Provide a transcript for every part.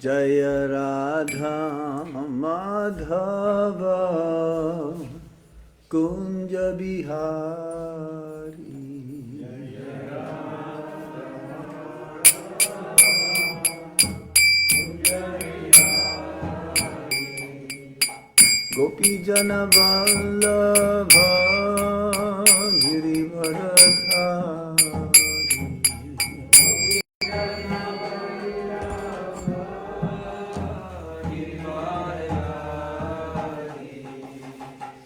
Jaya Radha Madhava Kunja Bihari. Gopi Jana Vallabha Girivaradhari.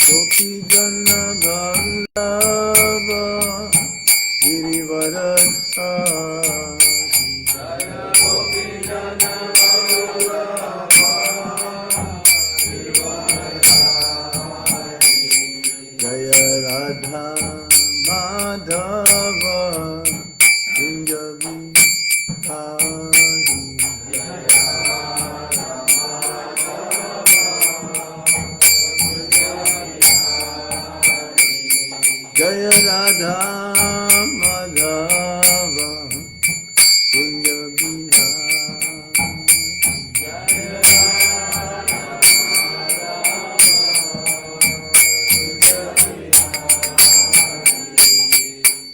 Gopi Jana Vallabha Girivaradhari. Jaya Radha Madhava Kunja Bihari. Jaya Radha Madhava Kunja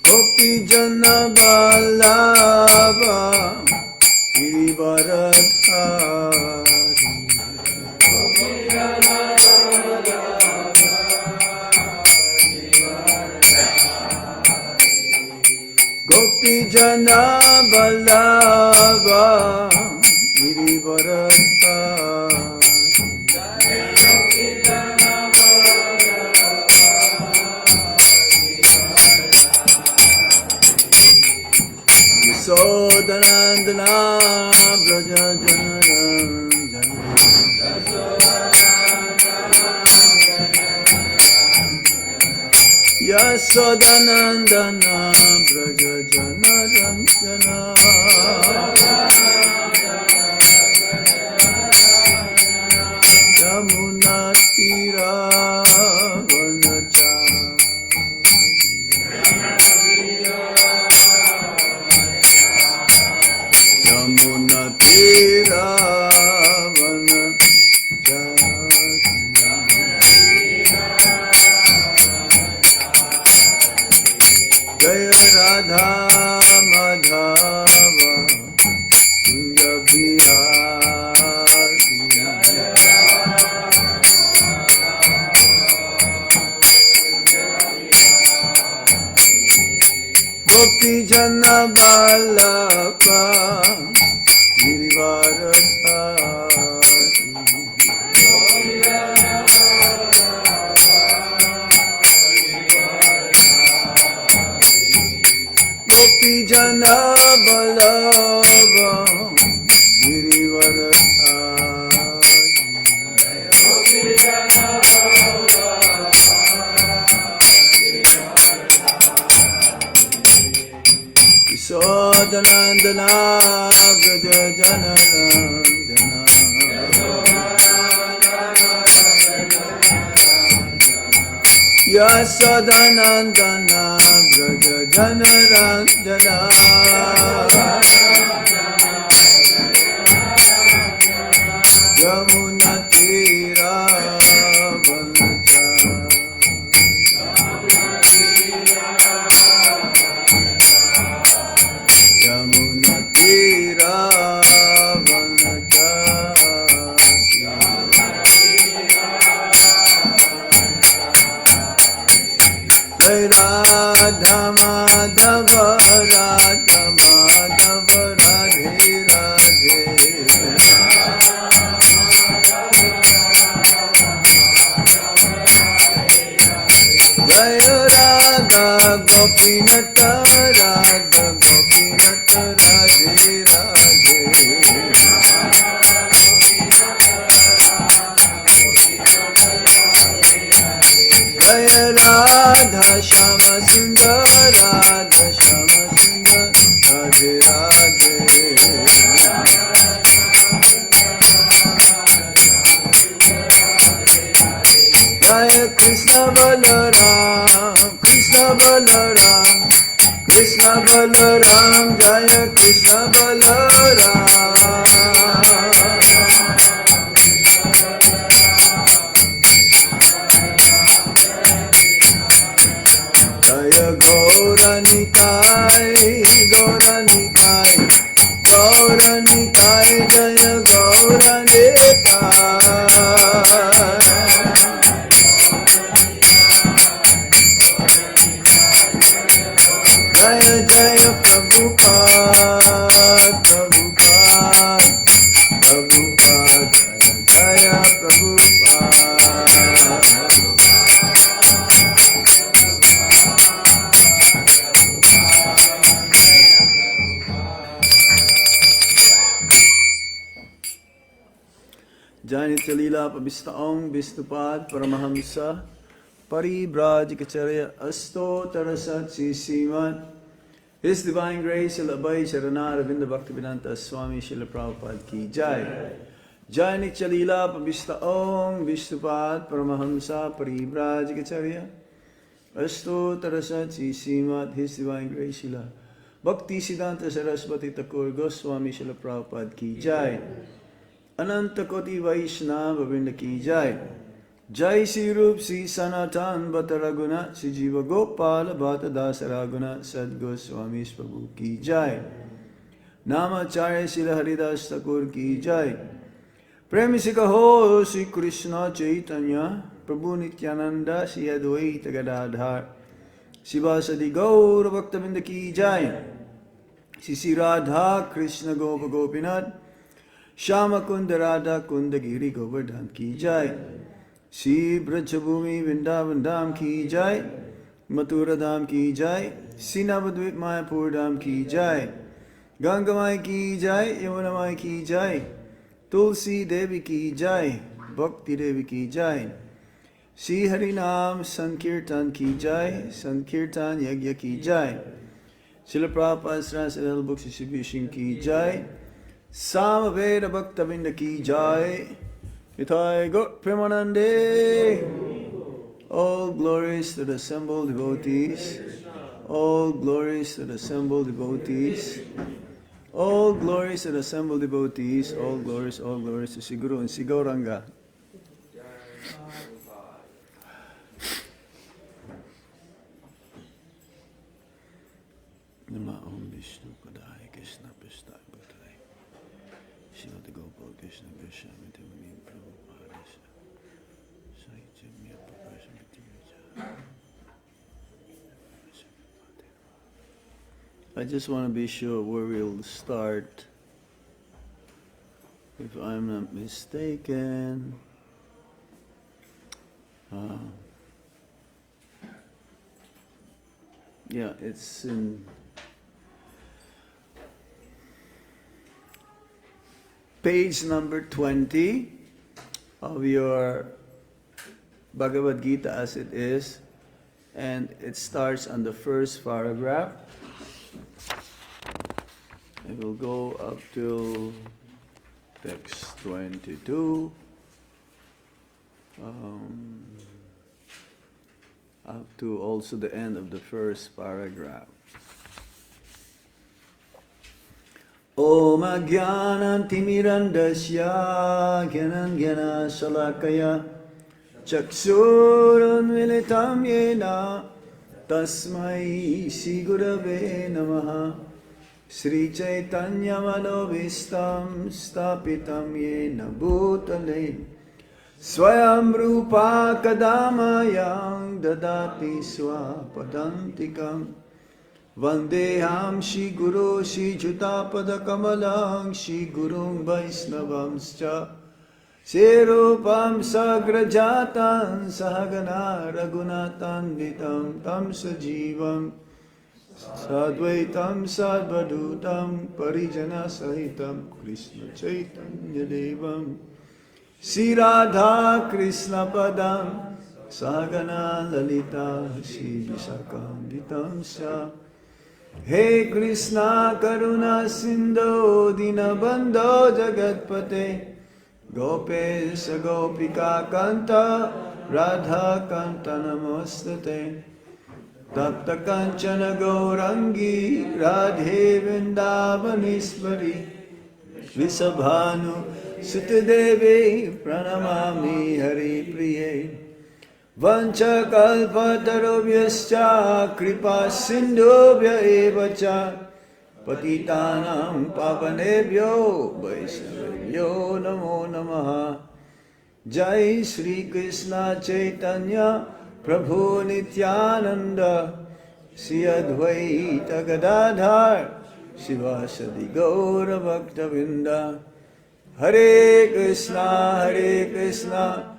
Gopi Jana Vallabha Girivaradhari. Gopi Jana Vallabha Girivaradhari. Yasodhanandana Braja Janardana. Yasodhanandana Braja Janardana. Yamuna Tira Vanachari. Yamuna Tira Vanachari. Jaya Radha Madhava Kunja Bihari. Gopi Jana Vallabha Girivaradhari. Gopi Jana Vallabha Girivaradhari. Yasodhanandana Braja Janardana. Yasodhanandana Braja Janardana. Yamuna Tira Vanachari. Yamuna Tira Vanachari. Jai Radha Madhava Radha Madhava Radhe Radhe. Jaya Radha Gopinata Radha Gopinata Radhe Radhe. Jaya Radha Shama Sundar Radha Shama Sundar Radhe Radhe. Jaya Krishna Balaram Krishna Balaram Krishna Balaram Jaya Krishna Balaram. Nitai, Gaura Nitai, Gaura Nitai, Jaya Gaura Nitai. Jaya Jaya Prabhupada, Prabhupada, Prabhupada, Jaya Jaya Prabhupada. Jani Chalila Pabhistaong Vishnupad Paramahamsa Paribrajikacharya Asto Tarasat Sisimat. His Divine Grace Srila Abhay Charanaravinda Bhaktivedanta Swami Srila Prabhupada Ki Jai. Jani Chalila Pabhistaong Vishnupad Paramahamsa Paribrajikacharya Asto Tarasat Sisimat. His Divine Grace Srila Bhakti Siddhanta Saraswati Thakur Goswami Srila Prabhupada Ki Jai. Ananta Koti Vaishnava Vrinda Ki Jai. Jai Sri Rup Sri Sanatan Bhatta Raghunat Sri Jiva Gopala Bhatta Dasa Raghunat Sad Goswami Prabhu Ki Jai. Namacharya Srila Haridas Thakur Ki Jai. Premisika Ho Sri Krishna Chaitanya Prabhu Nityananda Sri Advaita Gadadhar Sivasadi Gaura Bhaktavinda Ki Jai. Sri Radha Krishna Gopa Gopinath Shama Kunda Radha Kunda Giri Govardhan Ki Jai. Shri Brajabhumi Vrindavan Dham Ki Jai. Mathura Dham Ki Jai. Shri Navadvip Mayapur Dham Ki Jai. Ganga Mai Ki Jai. Yamuna Mai Ki Jai. Tulsi Devi Ki Jai. Bhakti Devi Ki Jai. Shri Harinam Sankirtan Ki Jai. Sankirtan Yagya Ki Jai. Srila Prabhupada's Translated Books Distribution Ki Jai. Samaveda Bhaktavinda Ki Jai. Ithai Gaur Premanande. All glories to the assembled devotees. All glories to the assembled devotees. All glories to the assembled devotees. All glories to Sri Guru and Sri Gauranga. Nama Om Vishnu Padaya Krishna Prasthaya Bhutale Shrimati Gopal Krishna Goswami Muni Prabhupada Sahityamya Prabhupada. I just want to be sure where we'll start. If I'm not mistaken. Yeah, it's in page number 20 of your Bhagavad Gita as it is, and it starts on the first paragraph. It will go up till text 22, up to also the end of the first paragraph. Om Ajnanam Timirandasya Gyanan Gyana Shalakaya Chakshurunmilitam Yena Tasmai Shri Gurave Namaha Sri Chaitanya Manovistam Stapitam Yena Bhutale Swayam Rupa Kadamayam Dadati Swapadantikam Vandeham Shri Guru Shri Jutapada Kamalang Shri Gurung Vaisnavamscha Serupam Sagrajatan Sahagana Raghunatan Vitam Tam Sajivam Sadvaitam Sadvadutam Parijana Sahitam Krishna Chaitanya Devam Sri Radha Krishna Padam Sahagana Lalita Shri Visakam Vitam Sya He Krishna Karuna Sindho Dinabandho Jagatpate Gopesha Gopika Kanta Radha Kanta Namostate Tapta Kanchana Gaurangi Radhe Vrindavanishwari Visabhanu Sutadevi Pranamami Hari Priye Vanchakalpatarubhyascha kripa sindhubhya eva cha patitanam pavanebhyo vaishnavebhyo namo namaha. Jai Shri Krishna Chaitanya Prabhu Nityananda Shri Advaita Gadadhar Shivasadi Gaura Bhaktavinda. Hare Krishna Krishna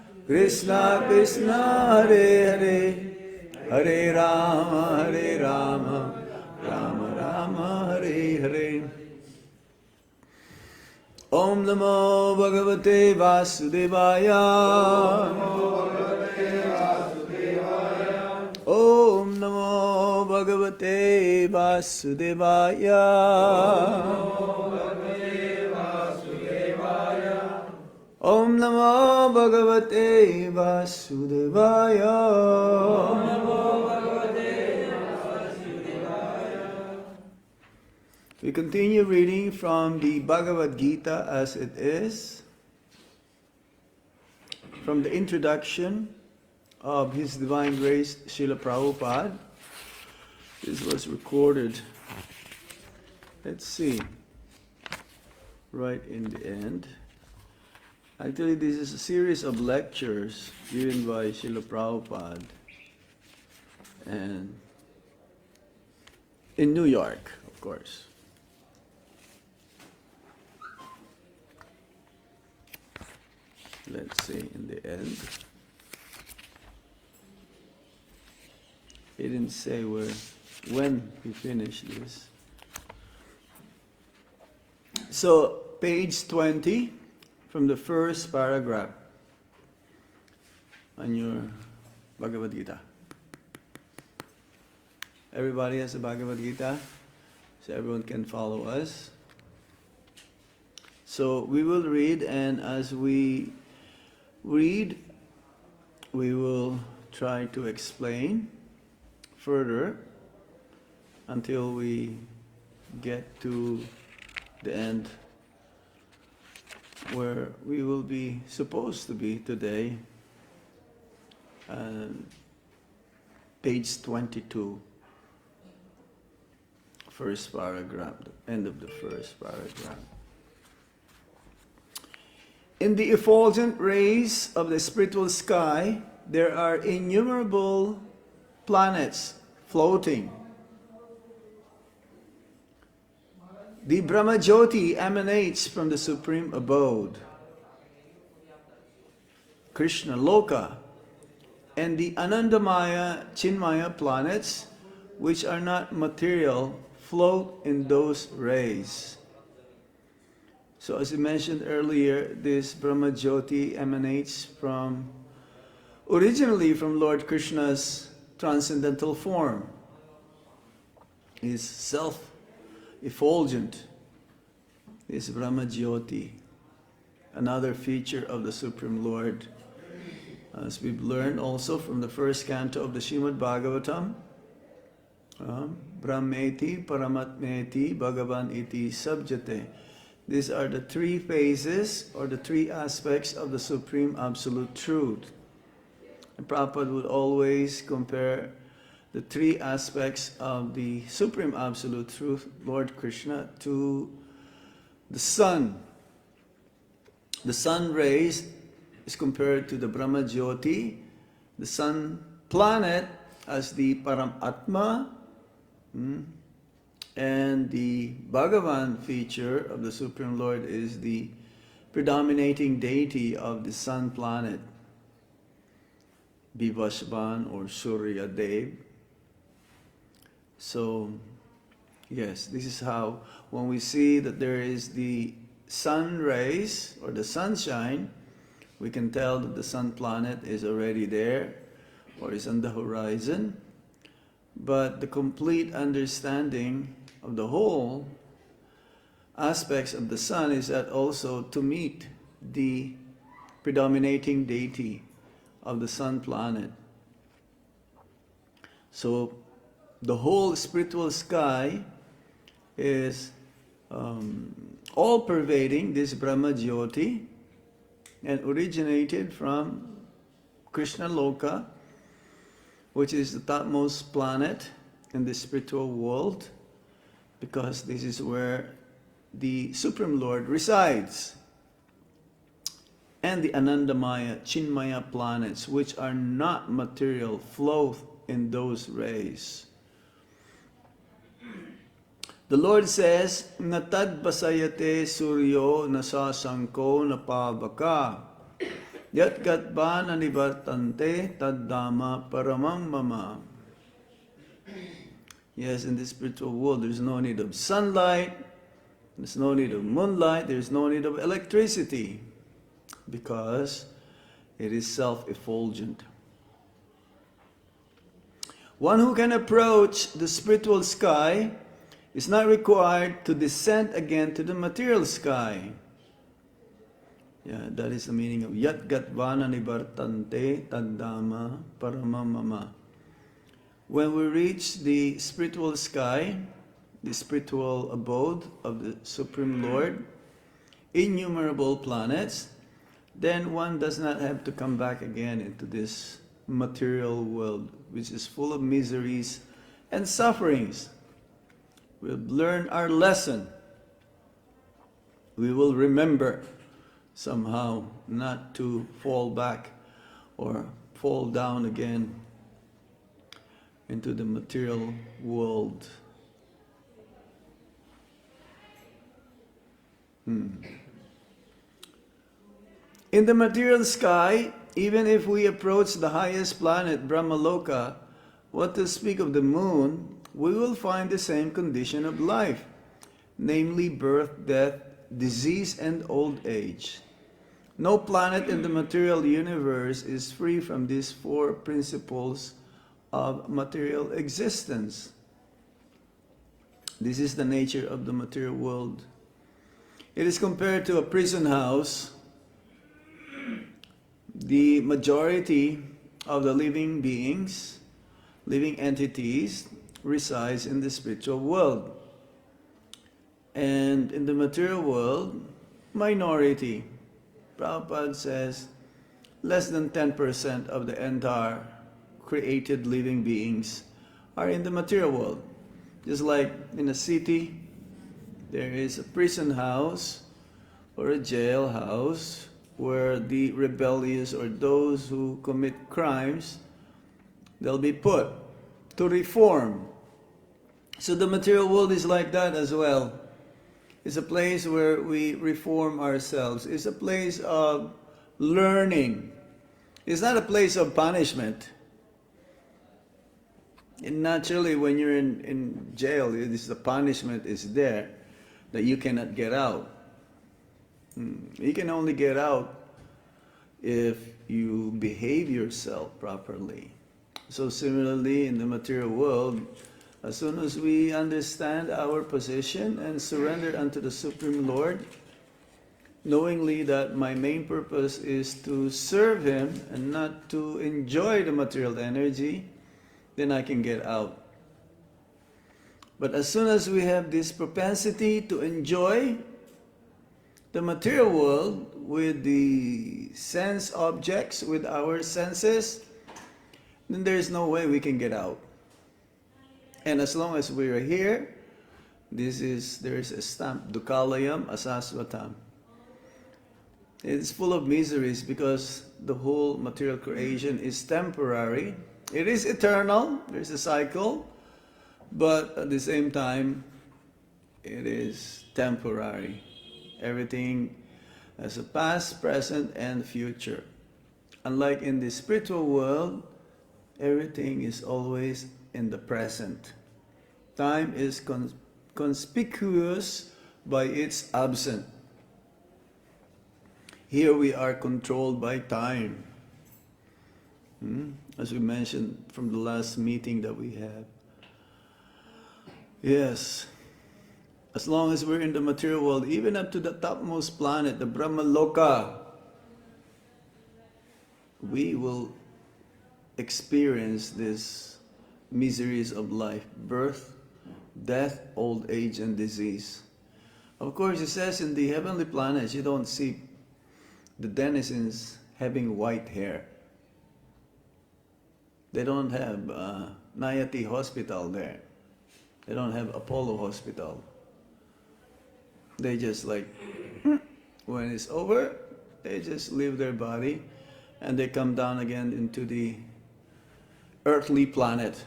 Krishna Hare Hare, Hare Rama Rama Rama Hare Hare. Om Namo Bhagavate Vasudevaya. Om Namo Bhagavate Vasudevaya. Om Namo Bhagavate Vasudevaya. We continue reading from the Bhagavad Gita as it is, from the introduction of His Divine Grace Srila Prabhupada. This was recorded, let's see, right in the end. Actually, this is a series of lectures given by Srila Prabhupada and in New York, of course. Let's see, in the end. He didn't say when he finished this. So, page 20, from the first paragraph on your Bhagavad Gita. Everybody has a Bhagavad Gita, so everyone can follow us. So, we will read, and as we read, we will try to explain further until we get to the end where we will be supposed to be today, page 22, first paragraph, the end of the first paragraph. In the effulgent rays of the spiritual sky, there are innumerable planets floating. The Brahmajyoti emanates from the supreme abode, Krishna Loka, and the Anandamaya, Chinmaya planets, which are not material, float in those rays. So as I mentioned earlier, this Brahmajyoti emanates originally from Lord Krishna's transcendental form. His self-effulgent is Brahmajyoti, another feature of the Supreme Lord. As we've learned also from the first canto of the Srimad Bhagavatam, Brahmeti Paramatmeti Bhagavan iti Sabjate. These are the three phases or the three aspects of the Supreme Absolute Truth. And Prabhupada would always compare the three aspects of the Supreme Absolute Truth, Lord Krishna, to the sun. The sun rays is compared to the Brahmajyoti, the sun planet as the Paramatma, and the Bhagavan feature of the Supreme Lord is the predominating deity of the sun planet, Vivasvan or Surya Dev. So, yes, this is how, when we see that there is the sun rays or the sunshine, we can tell that the sun planet is already there or is on the horizon. But the complete understanding of the whole aspects of the sun is that also to meet the predominating deity of the sun planet. So the whole spiritual sky is all pervading this Brahma Jyoti and originated from Krishna Loka which is the topmost planet in the spiritual world, because this is where the Supreme Lord resides. And the Anandamaya, Chinmaya planets, which are not material, flow in those rays. The Lord says, Natad basayate suryo nasasangko napavaka yat gatban anivartante taddama paramam mama. Yes, in the spiritual world, there's no need of sunlight, there's no need of moonlight, there's no need of electricity, because it is self-effulgent. One who can approach the spiritual sky is not required to descend again to the material sky. Yeah, that is the meaning of Yat Gatvana Nivartante Taddama Paramamama. When we reach the spiritual sky, the spiritual abode of the Supreme Lord, innumerable planets, then one does not have to come back again into this material world, which is full of miseries and sufferings. We'll learn our lesson. We will remember somehow not to fall back or fall down again into the material world. In the material sky, even if we approach the highest planet, Brahmaloka, what to speak of the moon, we will find the same condition of life, namely birth, death, disease, and old age. No planet in the material universe is free from these four principles of material existence. This is the nature of the material world. It is compared to a prison house. The majority of the living beings, living entities, resides in the spiritual world. And in the material world, minority. Prabhupada says less than 10% of the entire created living beings are in the material world. Just like in a city, there is a prison house or a jail house where the rebellious or those who commit crimes, they'll be put to reform. So the material world is like that as well. It's a place where we reform ourselves. It's a place of learning. It's not a place of punishment. And naturally, when you're in jail, the punishment is there that you cannot get out. You can only get out if you behave yourself properly. So similarly, in the material world, as soon as we understand our position and surrender unto the Supreme Lord, knowingly that my main purpose is to serve Him and not to enjoy the material energy, then I can get out. But as soon as we have this propensity to enjoy the material world with the sense objects, with our senses, then there is no way we can get out. And as long as we are here, there is a stamp, Dukalayam Asasvatam. It's full of miseries because the whole material creation is temporary. It is eternal, there's a cycle, but at the same time, it is temporary. Everything has a past, present, and future. Unlike in the spiritual world, everything is always in the present. Time is conspicuous by its absence. Here we are controlled by time. As we mentioned from the last meeting that we had. Yes. As long as we're in the material world, even up to the topmost planet, the Brahmaloka, we will experience these miseries of life, birth, death, old age, and disease. Of course, it says in the heavenly planets, you don't see the denizens having white hair. They don't have Nayati Hospital there. They don't have Apollo Hospital. They just like, when it's over, they just leave their body and they come down again into the earthly planet,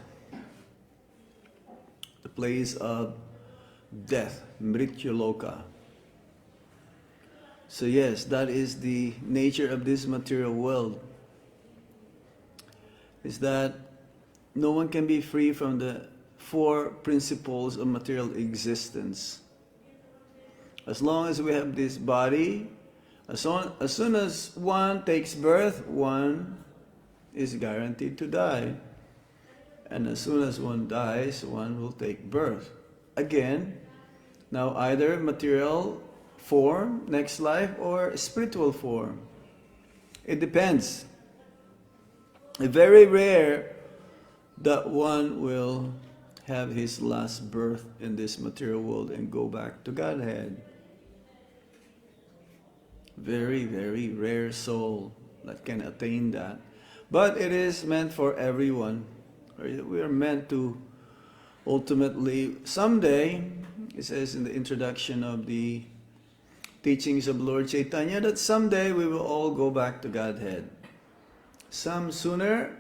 the place of death, Mrityuloka. So yes, that is the nature of this material world, is that no one can be free from the four principles of material existence. As long as we have this body, as soon as one takes birth, one is guaranteed to die. And as soon as one dies, one will take birth again. Now either material form, next life, or spiritual form. It depends. Very rare that one will have his last birth in this material world and go back to Godhead. Very, very rare soul that can attain that. But it is meant for everyone. We are meant to ultimately, someday, it says in the introduction of the teachings of Lord Chaitanya, that someday we will all go back to Godhead. Some sooner,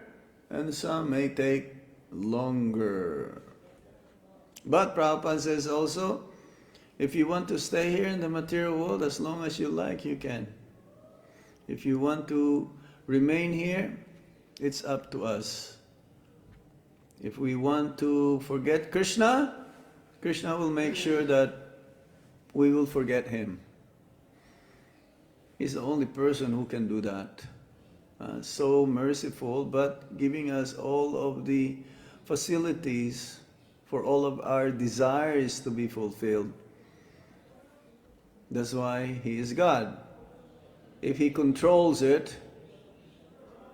and some may take longer. But Prabhupada says also, if you want to stay here in the material world as long as you like, you can. If you want to remain here, it's up to us. If we want to forget Krishna, Krishna will make sure that we will forget him. He's the only person who can do that. So merciful, but giving us all of the facilities for all of our desires to be fulfilled. That's why he is God. If he controls it,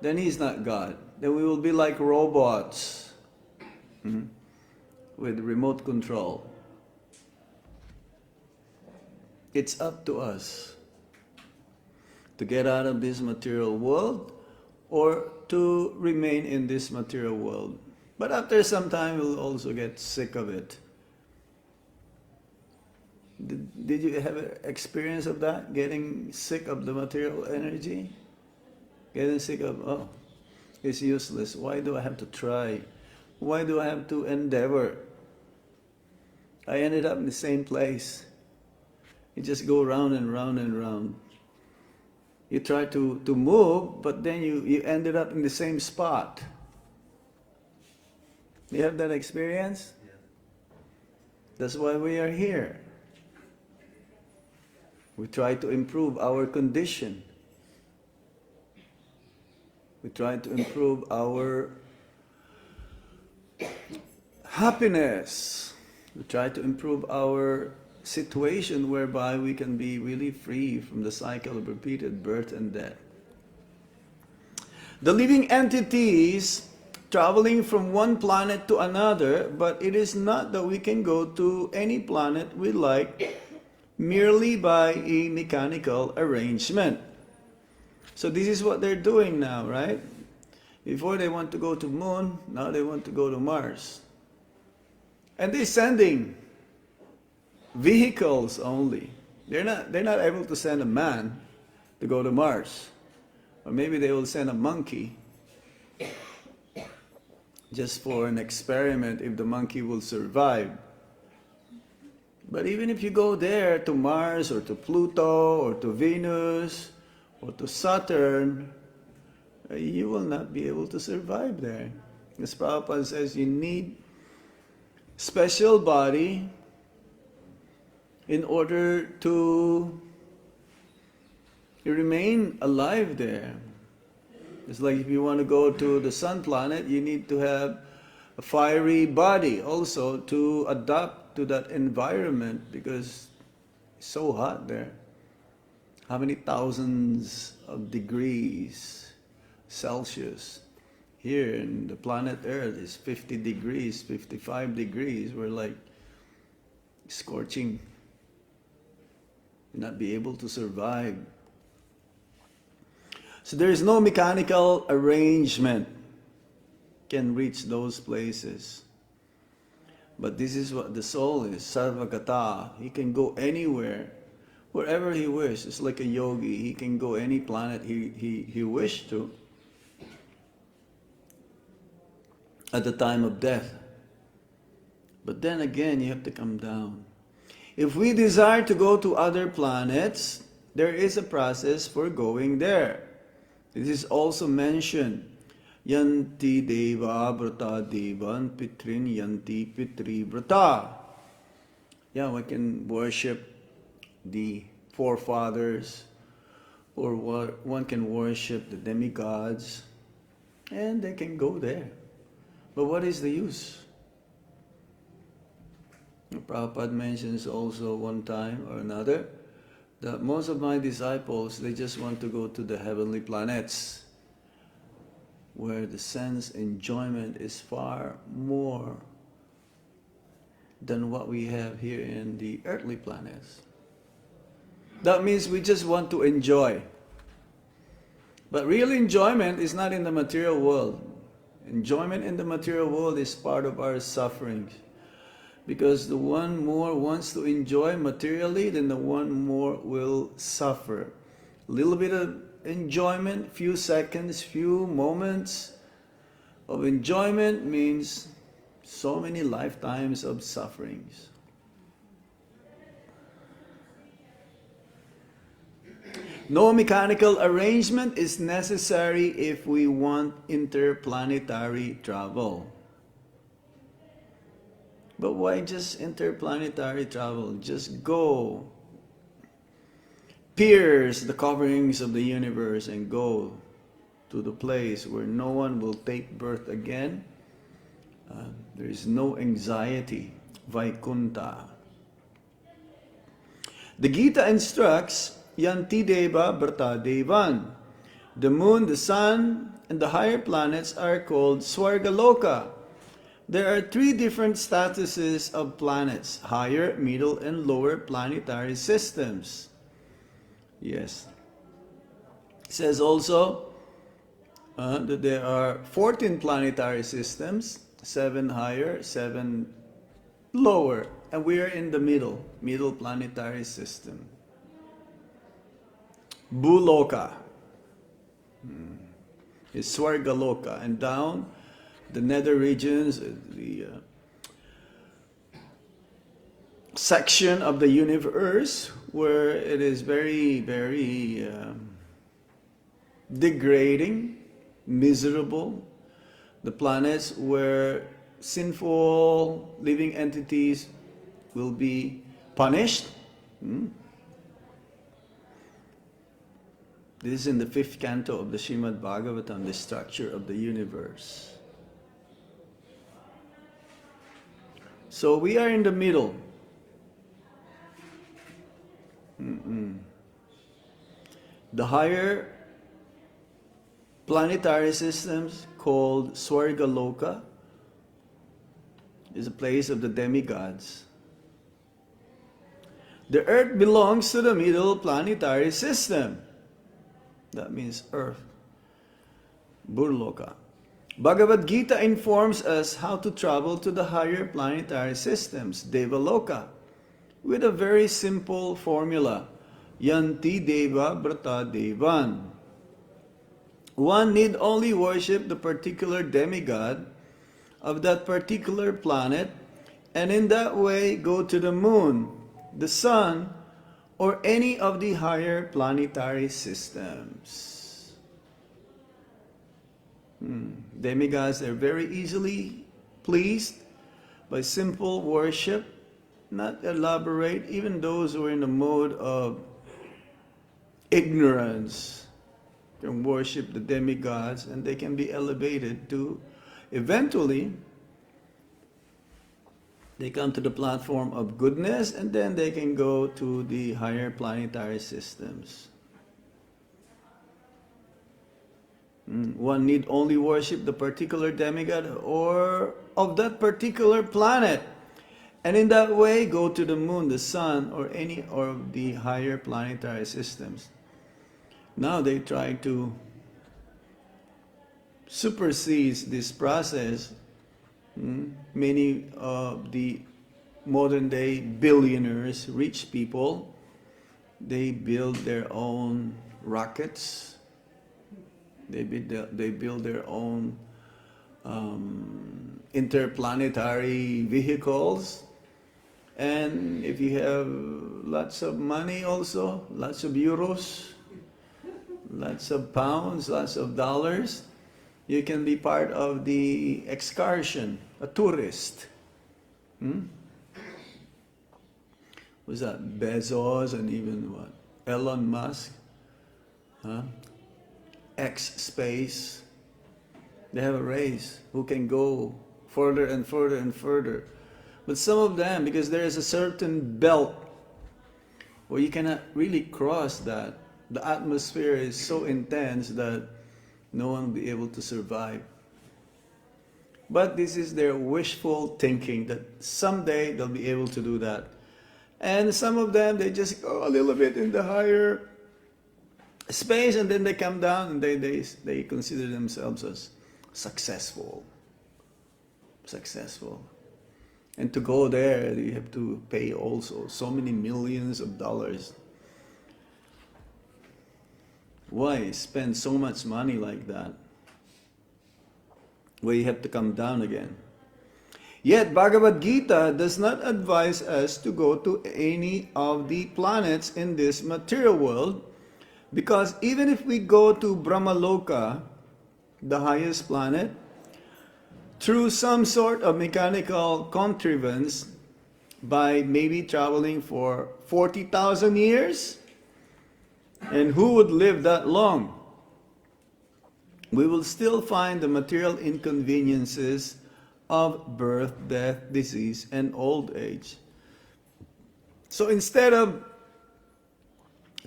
then he's not God. Then we will be like robots with remote control. It's up to us to get out of this material world or to remain in this material world. But after some time, we'll also get sick of it. Did you have an experience of that? Getting sick of the material energy? Getting sick of, oh, it's useless. Why do I have to try? Why do I have to endeavor? I ended up in the same place. You just go round and round and round. You try to move, but then you ended up in the same spot. You have that experience? Yeah. That's why we are here. We try to improve our condition. We try to improve our happiness. We try to improve our situation whereby we can be really free from the cycle of repeated birth and death. The living entities traveling from one planet to another, but it is not that we can go to any planet we like merely by a mechanical arrangement. So this is what they're doing now, right? Before they want to go to moon, now they want to go to Mars. And they're sending vehicles only. They're not able to send a man to go to Mars. Or maybe they will send a monkey just for an experiment if the monkey will survive. But even if you go there to Mars or to Pluto or to Venus or to Saturn, you will not be able to survive there. As Prabhupada says, you need special body in order to remain alive there. It's like if you want to go to the sun planet, you need to have a fiery body also to adapt to that environment because it's so hot there. How many thousands of degrees Celsius? Here in the planet Earth is 50 degrees, 55 degrees. We're like scorching. You'll not be able to survive. So there is no mechanical arrangement. can reach those places. But this is what the soul is, sarvagata. He can go anywhere, wherever he wishes. It's like a yogi. He can go any planet he wished to at the time of death. But then again, you have to come down. If we desire to go to other planets, there is a process for going there. This is also mentioned. Yanti deva vrata devan pitrin yanti pitri vrata. Yeah, we can worship the forefathers, or one can worship the demigods, and they can go there. But what is the use? Prabhupada mentions also one time or another that most of my disciples, they just want to go to the heavenly planets, where the sense enjoyment is far more than what we have here in the earthly planets. That means we just want to enjoy. But real enjoyment is not in the material world. Enjoyment in the material world is part of our sufferings. Because the one more wants to enjoy materially, then the one more will suffer. A little bit of enjoyment, few seconds, few moments of enjoyment means so many lifetimes of sufferings. No mechanical arrangement is necessary if we want interplanetary travel. But why just interplanetary travel? Just go, pierce the coverings of the universe and go to the place where no one will take birth again. There is no anxiety, Vaikunta. The Gita instructs, Yanti deva brata devan. The moon, the sun, and the higher planets are called Swargaloka. There are three different statuses of planets: higher, middle, and lower planetary systems. Yes. It says also that there are 14 planetary systems, 7 higher, 7 lower, and we are in the middle planetary system. Bhuloka is Swargaloka, and down the nether regions, the section of the universe where it is very, very degrading, miserable. The planets where sinful living entities will be punished. This is in the 5th canto of the Srimad Bhagavatam, the structure of the universe. So we are in the middle. The higher planetary systems, called Swargaloka, is a place of the demigods. The earth belongs to the middle planetary system. That means earth. Burloka. Bhagavad Gita informs us how to travel to the higher planetary systems, Devaloka, with a very simple formula. Yanti deva brata devan. One need only worship the particular demigod of that particular planet, and in that way go to the moon, the sun, or any of the higher planetary systems. Demigods are very easily pleased by simple worship, not elaborate. Even those who are in the mode of ignorance can worship the demigods, and they can be elevated to, eventually, they come to the platform of goodness, and then they can go to the higher planetary systems. One need only worship the particular demigod or of that particular planet, and in that way go to the moon, the sun, or any of the higher planetary systems. Now they try to supersedes this process. Many of the modern day billionaires, rich people, they build their own rockets. They build their own interplanetary vehicles. And if you have lots of money also, lots of euros, lots of pounds, lots of dollars, you can be part of the excursion, a tourist. Was that Bezos and even what? Elon Musk? X Space. They have a race who can go further and further and further. But some of them, because there is a certain belt where you cannot really cross that, the atmosphere is so intense that no one will be able to survive. But this is their wishful thinking that someday they'll be able to do that. And some of them, they just go a little bit in the higher space and then they come down and they consider themselves as successful. And to go there, you have to pay also so many millions of dollars. Why spend so much money like that, where you have to come down again? Yet Bhagavad Gita does not advise us to go to any of the planets in this material world, because even if we go to Brahmaloka, the highest planet, through some sort of mechanical contrivance, by maybe traveling for 40,000 years, and who would live that long? We will still find the material inconveniences of birth, death, disease, and old age. So instead of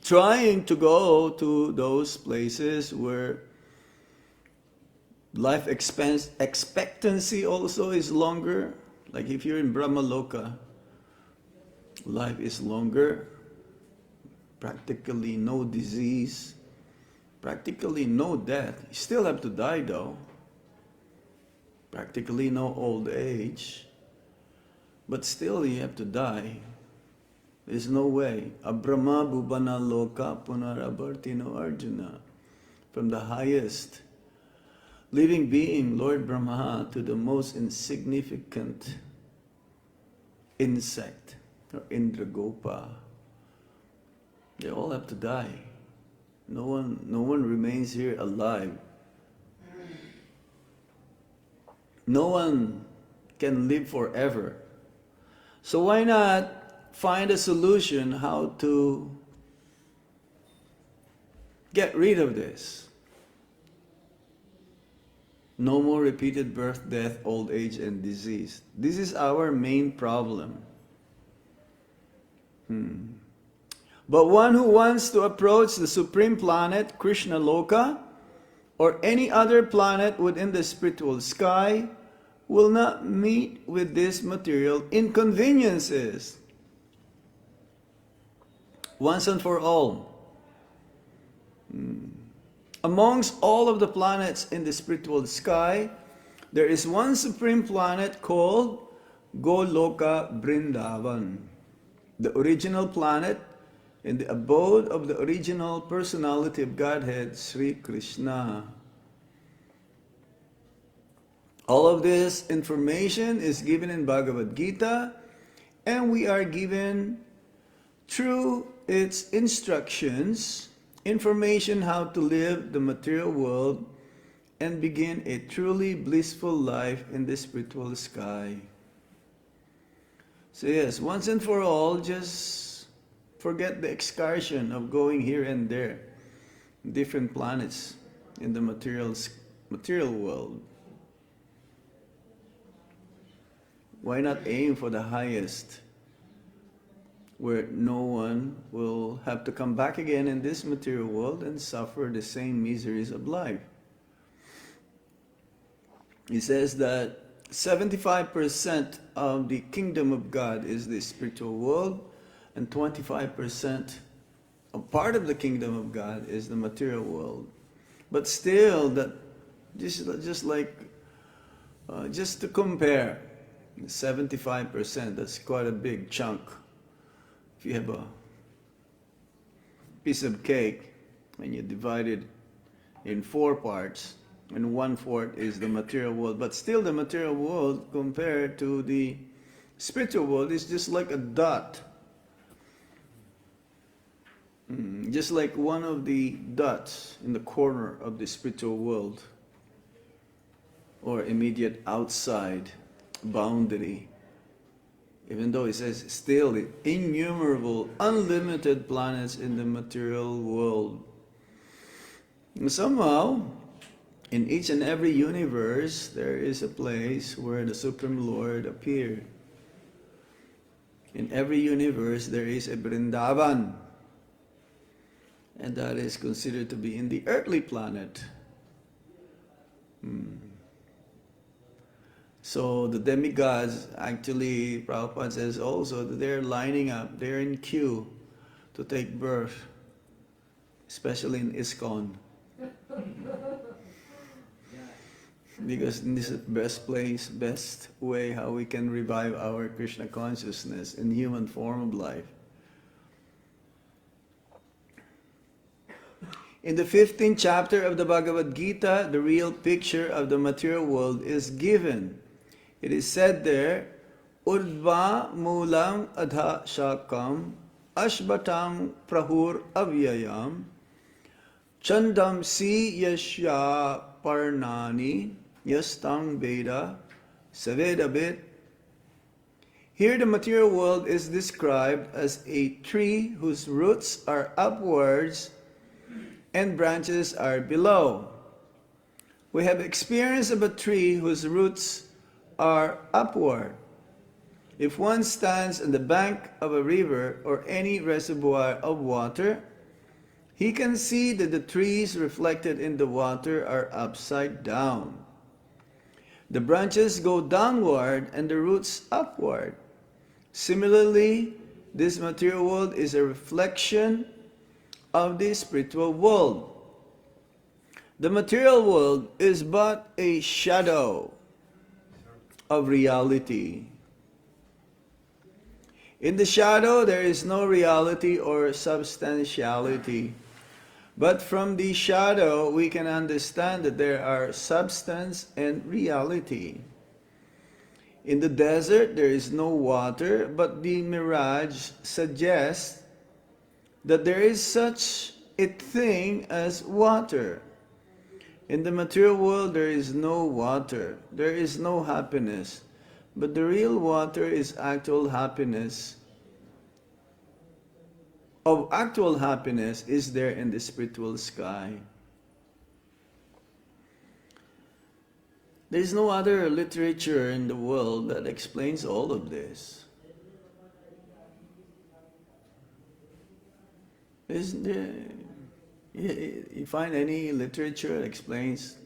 trying to go to those places where life expectancy also is longer, like if you're in Brahmaloka, life is longer, practically no disease, practically no death. You still have to die though. Practically no old age, but still you have to die. There's no way. Abrahma bhubana loka punarabartino Arjuna. From the highest living being, Lord Brahma, to the most insignificant insect, or Indragopa, they all have to die. No one remains here alive. No one can live forever. So why not find a solution how to get rid of this? No more repeated birth, death, old age, and disease. This is our main problem. But one who wants to approach the supreme planet, Krishna Loka, or any other planet within the spiritual sky, will not meet with these material inconveniences. Once and for all. Amongst all of the planets in the spiritual sky, there is one supreme planet called Goloka Vrindavan, the original planet in the abode of the original personality of Godhead, Sri Krishna. All of this information is given in Bhagavad Gita, and we are given through its instructions information how to live the material world and begin a truly blissful life in the spiritual sky. So yes, once and for all, just forget the excursion of going here and there, different planets in the material world. Why not aim for the highest, where no one will have to come back again in this material world and suffer the same miseries of life? He says that 75% of the kingdom of God is the spiritual world, and 25% of part of the kingdom of God is the material world. But still, that Just like, just to compare, 75%, that's quite a big chunk. If you have a piece of cake and you divide it in 4 parts, and 1/4 is the material world, but still the material world compared to the spiritual world is just like a dot. Just like one of the dots in the corner of the spiritual world, or immediate outside boundary. Even though it says still innumerable, unlimited planets in the material world. And somehow, in each and every universe, there is a place where the Supreme Lord appeared. In every universe, there is a Vrindavan. And that is considered to be in the earthly planet. So the demigods, actually, Prabhupada says also that they're lining up, they're in queue to take birth, especially in ISKCON. Because this is the best place, best way how we can revive our Krishna consciousness in human form of life. In the 15th chapter of the Bhagavad Gita, the real picture of the material world is given. It is said there, Urdhva Mulam Adha Shakam Ashbatam Prahur Avyayam Chandam Si Yashya Parnani Yastang Veda Savedabit. Here the material world is described as a tree whose roots are upwards and branches are below. We have experience of a tree whose roots are upward. If one stands on the bank of a river or any reservoir of water, he can see that the trees reflected in the water are upside down. The branches go downward and the roots upward. Similarly, this material world is a reflection of the spiritual world. The material world is but a shadow of reality. In the shadow, there is no reality or substantiality. But from the shadow, we can understand that there are substance and reality. In the desert, there is no water, but the mirage suggests that there is such a thing as water. In the material world, there is no water. There is no happiness. But the real water is actual happiness. Of actual happiness is there in the spiritual sky. There is no other literature in the world that explains all of this. Isn't there, you find any literature that explains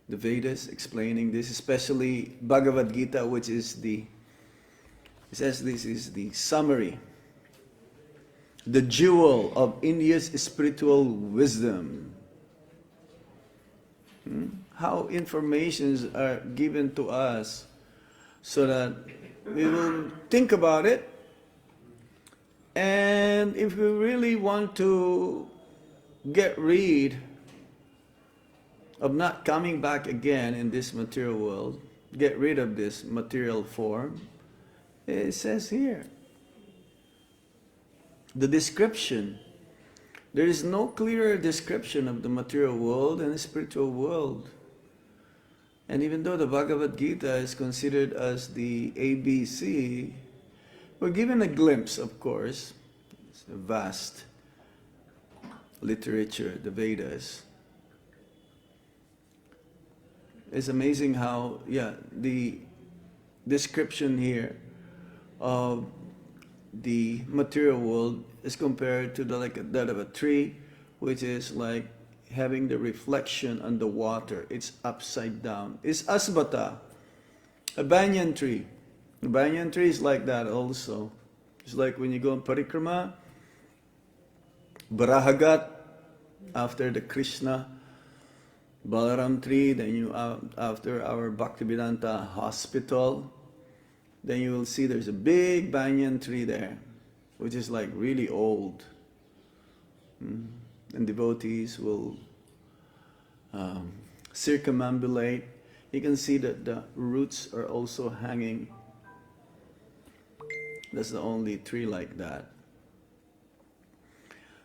the Vedas explaining this, especially Bhagavad Gita, which is it says this is the summary, the jewel of India's spiritual wisdom. How informations are given to us so that we will think about it. And if we really want to get rid of not coming back again in this material world, get rid of this material form, it says here, the description. There is no clearer description of the material world and the spiritual world. And even though the Bhagavad Gita is considered as the ABC, we're given a glimpse, of course. It's a vast literature, the Vedas. It's amazing how, the description here of the material world is compared to that of a tree, which is like having the reflection on the water. It's upside down. It's asbata, a banyan tree. The banyan tree is like that also. It's like when you go on parikrama, Barahagat, after the Krishna Balaram tree, then after our Bhaktivedanta hospital, then you will see there's a big banyan tree there, which is like really old. And devotees will circumambulate. You can see that the roots are also hanging. That's the only tree like that.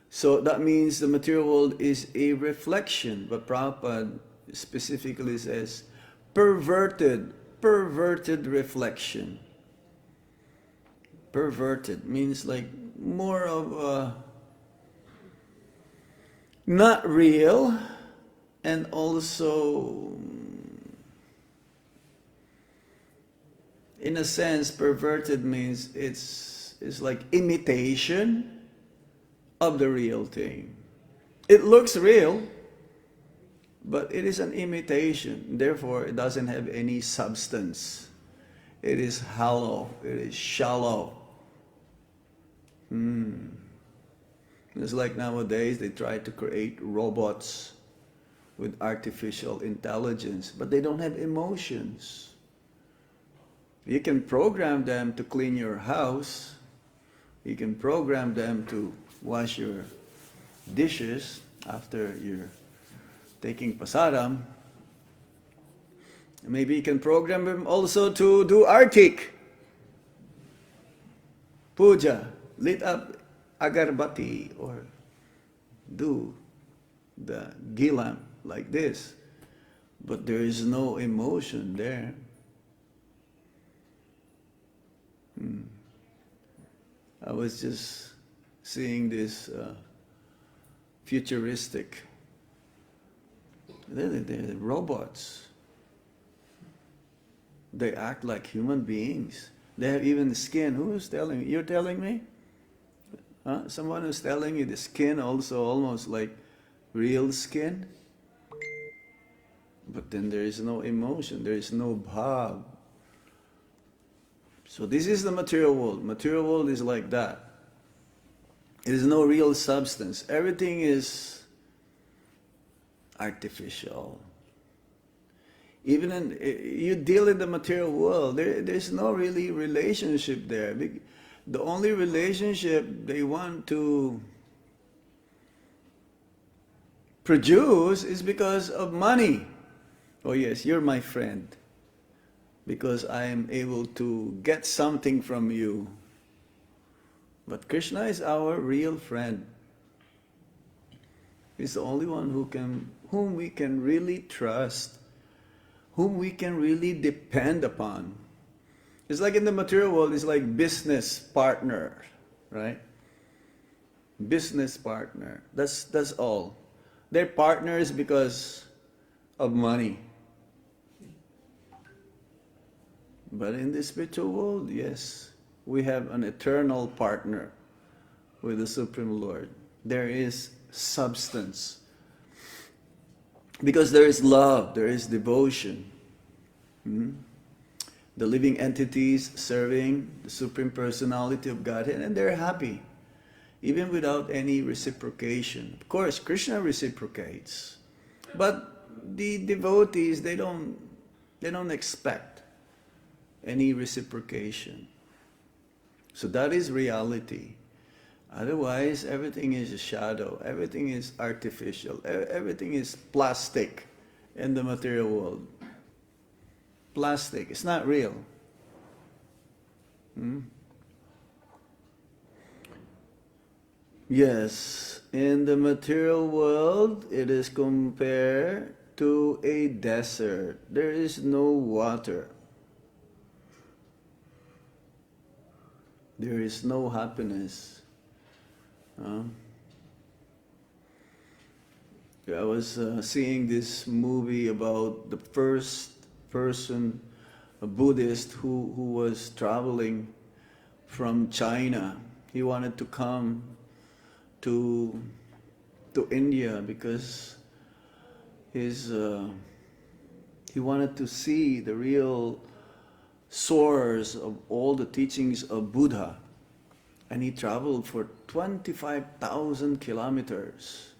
So that means the material world is a reflection, but Prabhupada specifically says perverted reflection. Perverted means like more of a not real, and also in a sense perverted means it's like imitation of the real thing. It looks real, but it is an imitation. Therefore, it doesn't have any substance. It is hollow. It is shallow. It's like nowadays they try to create robots with artificial intelligence, but they don't have emotions. You can program them to clean your house. You can program them to wash your dishes after you're taking pasaram. Maybe you can program them also to do artik, puja, lit up agarbati, or do the gilam like this. But there is no emotion there. I was just seeing this futuristic, they're robots. They act like human beings. They have even skin. Who's telling me? You're telling me? Huh? Someone who's telling you the skin also almost like real skin? But then there is no emotion, there is no bhav. So this is the material world. Material world is like that. There is no real substance. Everything is artificial. Even you deal in the material world, there's no really relationship there. The only relationship they want to produce is because of money. Oh yes, you're my friend, because I am able to get something from you. But Krishna is our real friend. He's the only one whom we can really trust, whom we can really depend upon. It's like in the material world, it's like business partner, right? Business partner. That's all. They're partners because of money. But in the spiritual world, yes, we have an eternal partner with the Supreme Lord. There is substance. Because there is love, there is devotion. The living entities serving the Supreme Personality of Godhead, and they're happy, even without any reciprocation. Of course, Krishna reciprocates, but the devotees, they don't expect any reciprocation. So that is reality. Otherwise, everything is a shadow, everything is artificial, everything is plastic in the material world. Plastic, it's not real. Yes, in the material world, it is compared to a desert. There is no water. There is no happiness. I was seeing this movie about the first person, a Buddhist who was traveling from China. He wanted to come to India because he wanted to see the real source of all the teachings of Buddha. And he traveled for 25,000 kilometers.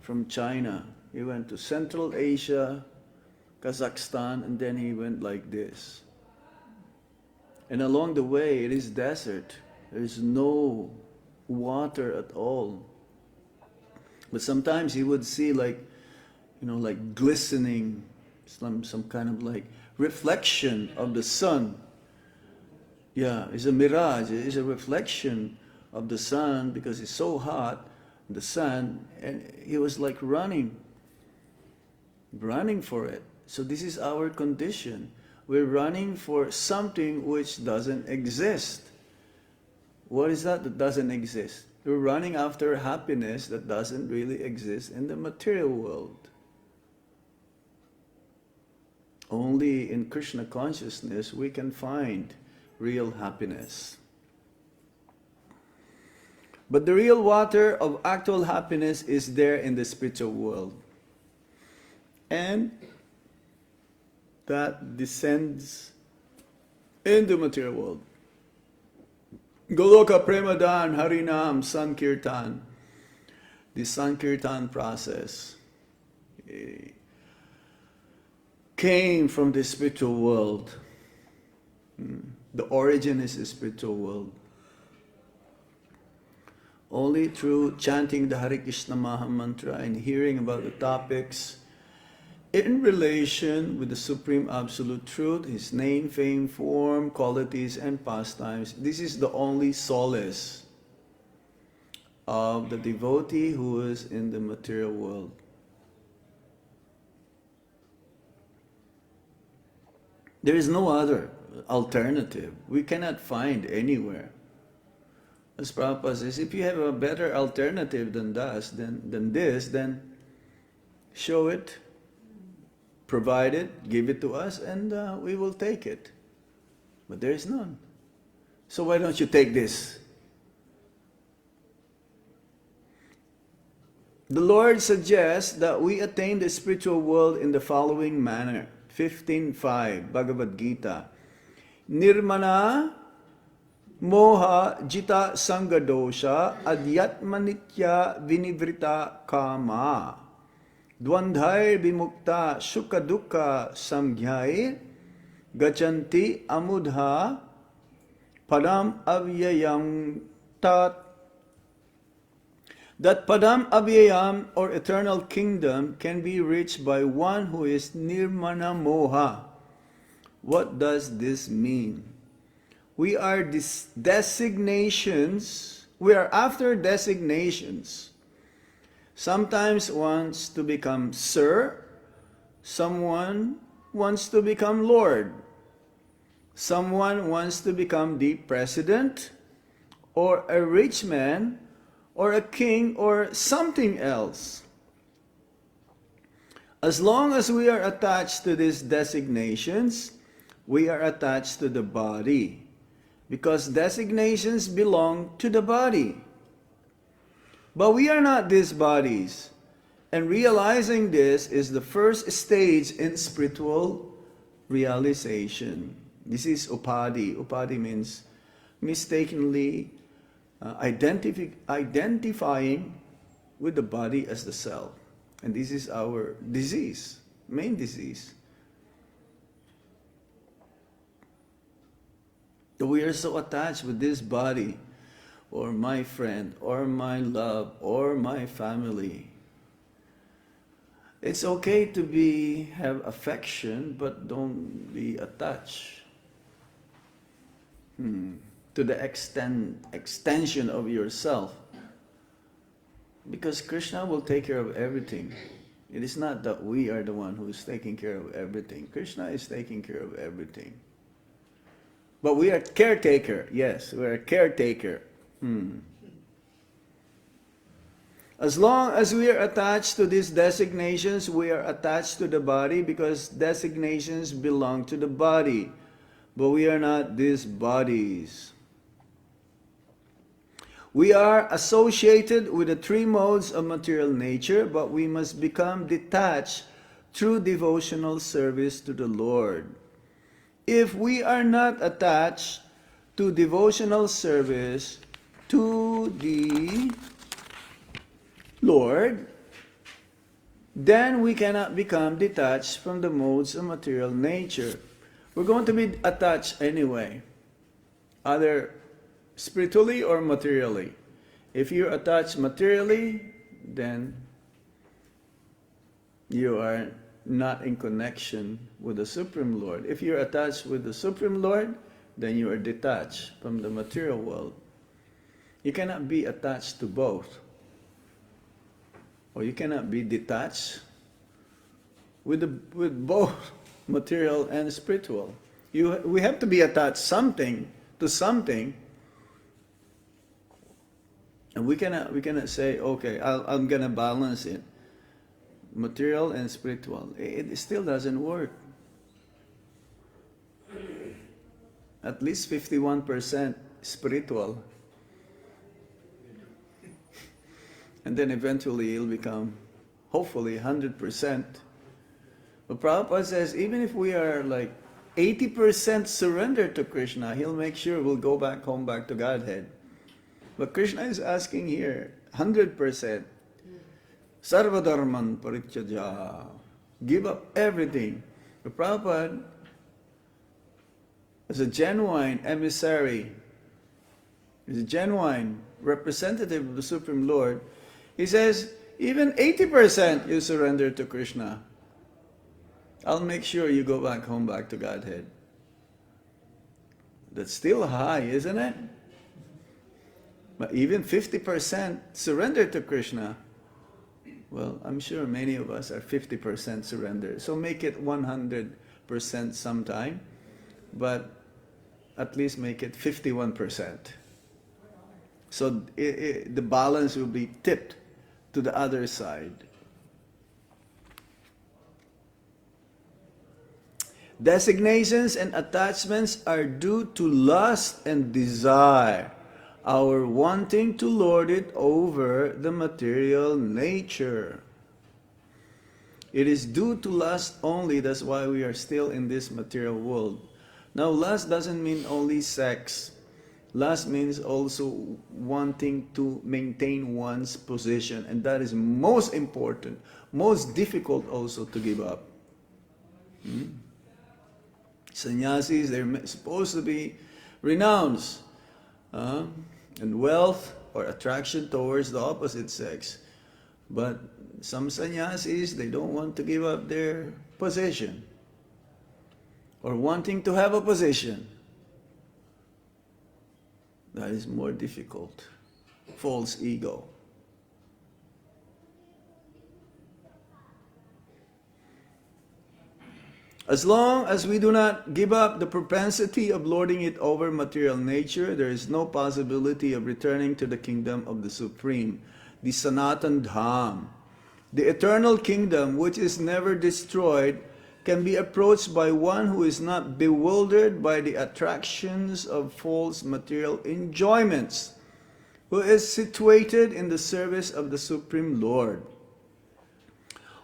from China. He went to Central Asia, Kazakhstan, and then he went like this. And along the way, it is desert. There is no water at all. But sometimes he would see like glistening, some kind of like reflection of the sun. Yeah, it's a mirage. It's a reflection of the sun because it's so hot, the sun, and he was like running for it. So this is our condition. We're running for something which doesn't exist. What is that doesn't exist? We're running after happiness that doesn't really exist in the material world. Only in Krishna consciousness we can find real happiness. But the real water of actual happiness is there in the spiritual world. And that descends in the material world. Goloka Premadan Harinam Sankirtan. The Sankirtan process came from the spiritual world. The origin is the spiritual world. Only through chanting the Hare Krishna Maha Mantra and hearing about the topics in relation with the Supreme Absolute Truth, His name, fame, form, qualities, and pastimes. This is the only solace of the devotee who is in the material world. There is no other alternative. We cannot find anywhere. As Prabhupada says, if you have a better alternative than this, then show it, provide it, give it to us, and we will take it. But there is none. So why don't you take this? The Lord suggests that we attain the spiritual world in the following manner. 15.5 Bhagavad Gita. Nirmana moha jita sangadosha adyatmanitya vinivrita kama dvandhair vimukta sukha dukkha samgyair gachanti amudha padam avyayam tat. That padam avyayam or eternal kingdom can be reached by one who is nirmana moha. What does this mean? We are designations. We are after designations. Sometimes wants to become Sir. Someone wants to become Lord. Someone wants to become the President, or a rich man, or a king, or something else. As long as we are attached to these designations, we are attached to the body, because designations belong to the body. But we are not these bodies, and realizing this is the first stage in spiritual realization. This is upadhi. Upadhi means mistakenly identifying with the body as the self. And this is our disease, main disease. That we are so attached with this body, or my friend, or my love, or my family. It's okay to have affection, but don't be attached to the extension of yourself. Because Krishna will take care of everything. It is not that we are the one who is taking care of everything. Krishna is taking care of everything. But we are caretaker. Yes, we are a caretaker. As long as we are attached to these designations, we are attached to the body because designations belong to the body. But we are not these bodies. We are associated with the three modes of material nature, but we must become detached through devotional service to the Lord. If we are not attached to devotional service to the Lord, then we cannot become detached from the modes of material nature. We're going to be attached anyway, either spiritually or materially. If you're attached materially, then you are not in connection with the Supreme Lord. If you're attached with the Supreme Lord, then you are detached from the material world. You cannot be attached to both. Or you cannot be detached with both material and spiritual. We have to be attached to something. And we cannot say, okay, I'm gonna balance it, material and spiritual. It still doesn't work. At least 51% spiritual, and then eventually it'll become, hopefully, 100%. But Prabhupada says, even if we are like 80% surrendered to Krishna, he'll make sure we'll go back home, back to Godhead. But Krishna is asking here, 100%. Sarva dharman parityaja. Give up everything. But Prabhupada, as a genuine emissary, as a genuine representative of the Supreme Lord, he says, even 80% you surrender to Krishna, I'll make sure you go back home, back to Godhead. That's still high, isn't it? But even 50% surrender to Krishna, well, I'm sure many of us are 50% surrender. So make it 100% sometime, but at least make it 51%. So the balance will be tipped to the other side. Designations and attachments are due to lust and desire, our wanting to lord it over the material nature. It is due to lust only, that's why we are still in this material world. Now, lust doesn't mean only sex. Lust means also wanting to maintain one's position, and that is most important, most difficult also to give up. Sannyasis, they're supposed to be renounced, and wealth or attraction towards the opposite sex. But some sannyasis, they don't want to give up their position or wanting to have a position. That is more difficult. False ego. As long as we do not give up the propensity of lording it over material nature, there is no possibility of returning to the kingdom of the Supreme, the Sanatan Dham. The eternal kingdom, which is never destroyed, can be approached by one who is not bewildered by the attractions of false material enjoyments, who is situated in the service of the Supreme Lord.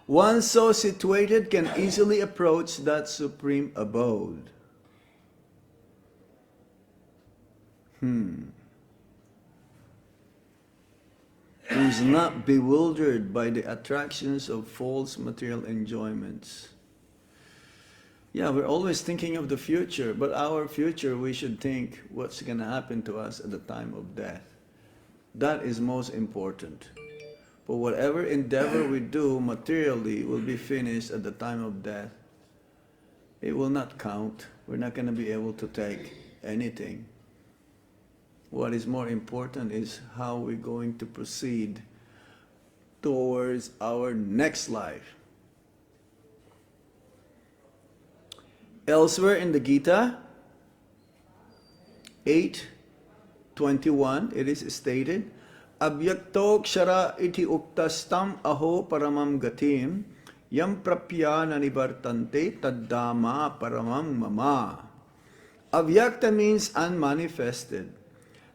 One so situated can easily approach that supreme abode. Who is not bewildered by the attractions of false material enjoyments. Yeah, we're always thinking of the future, but our future, we should think what's going to happen to us at the time of death. That is most important. But whatever endeavor we do materially will be finished at the time of death. It will not count. We're not going to be able to take anything. What is more important is how we're going to proceed towards our next life. Elsewhere in the Gita, 8:21, it is stated, Avyakto kshara iti uktastam aho paramam gatim yam prapya nanibartante taddama paramam mama. Avyakta means unmanifested.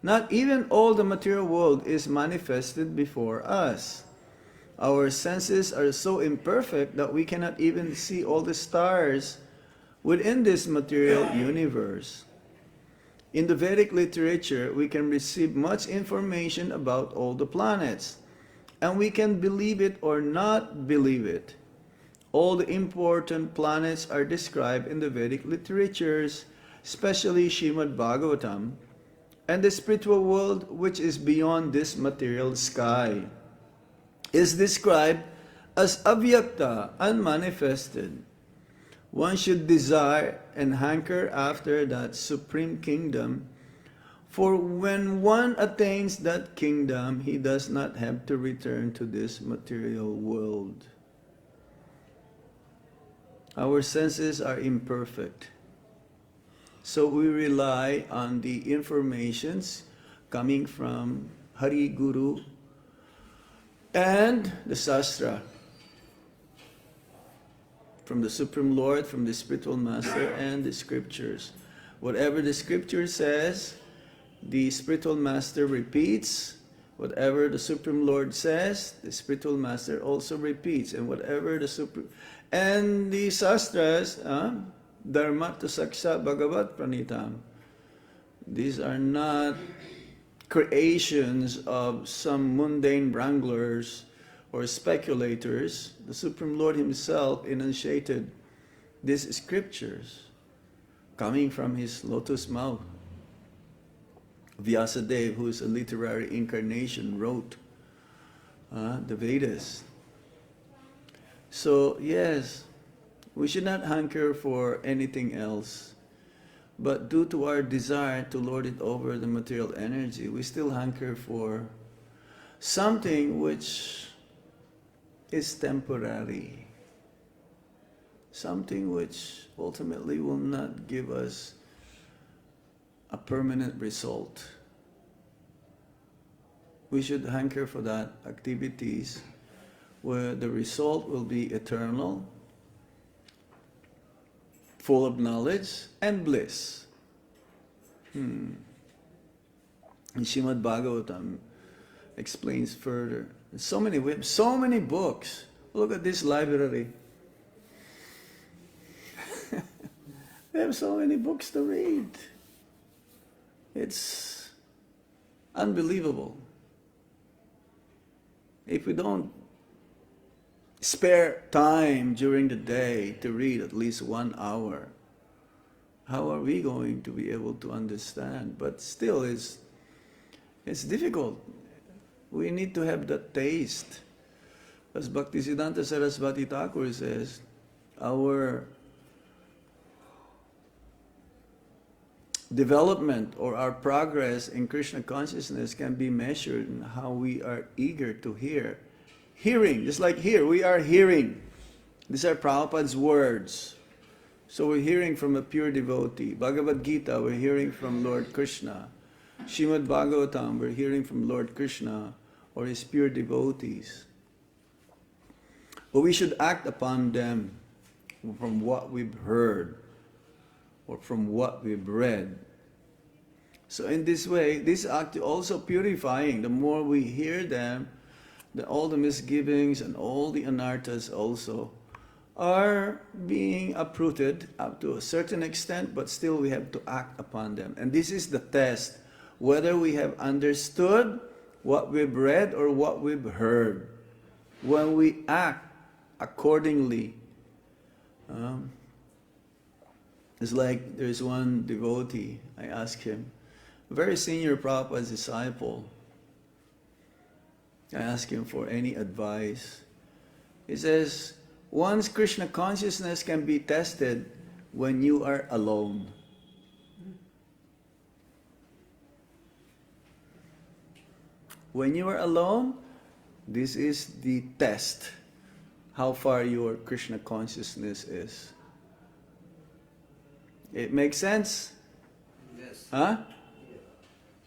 Not even all the material world is manifested before us. Our senses are so imperfect that we cannot even see all the stars within this material universe. In the Vedic literature, we can receive much information about all the planets. and we can believe it or not believe it. All the important planets are described in the Vedic literatures, especially Srimad Bhagavatam, and the spiritual world, which is beyond this material sky, is described as avyakta, unmanifested. One should desire and hanker after that supreme kingdom, for when one attains that kingdom, he does not have to return to this material world. Our senses are imperfect, so we rely on the informations coming from Hari Guru and the Sastra, from the Supreme Lord, from the Spiritual Master, and the Scriptures. Whatever the Scripture says, the Spiritual Master repeats. Whatever the Supreme Lord says, the Spiritual Master also repeats. And whatever the and the Sastras, Dharma to Saksha Bhagavat Pranitam. These are not creations of some mundane wranglers or speculators. The Supreme Lord Himself enunciated these scriptures coming from His lotus mouth. Vyasadeva, who is a literary incarnation, wrote the Vedas. So yes, we should not hanker for anything else, but due to our desire to lord it over the material energy, we still hanker for something which is temporary, something which ultimately will not give us a permanent result. We should hanker for that activities where the result will be eternal, full of knowledge and bliss. And Srimad Bhagavatam explains further. We have so many books. Look at this library. We have so many books to read. It's unbelievable. If we don't spare time during the day to read at least 1 hour, how are we going to be able to understand? But still, it's difficult. We need to have that taste. As Bhaktisiddhanta Saraswati Thakur says, our development or our progress in Krishna consciousness can be measured in how we are eager to hear. Hearing, just like here, we are hearing. These are Prabhupada's words. So we're hearing from a pure devotee. Bhagavad Gita, we're hearing from Lord Krishna. Srimad Bhagavatam, we're hearing from Lord Krishna or His pure devotees. But we should act upon them from what we've heard or from what we've read. So in this way, this act is also purifying. The more we hear them, all the misgivings and all the anarthas also are being uprooted up to a certain extent, but still we have to act upon them. And this is the test, whether we have understood what we've read or what we've heard. When we act accordingly, it's like there's one devotee, I asked him, a very senior Prabhupada's disciple, I asked him for any advice. He says, one's Krishna consciousness can be tested when you are alone. When you are alone, this is the test, how far your Krishna consciousness is. It makes sense? Yes. Huh?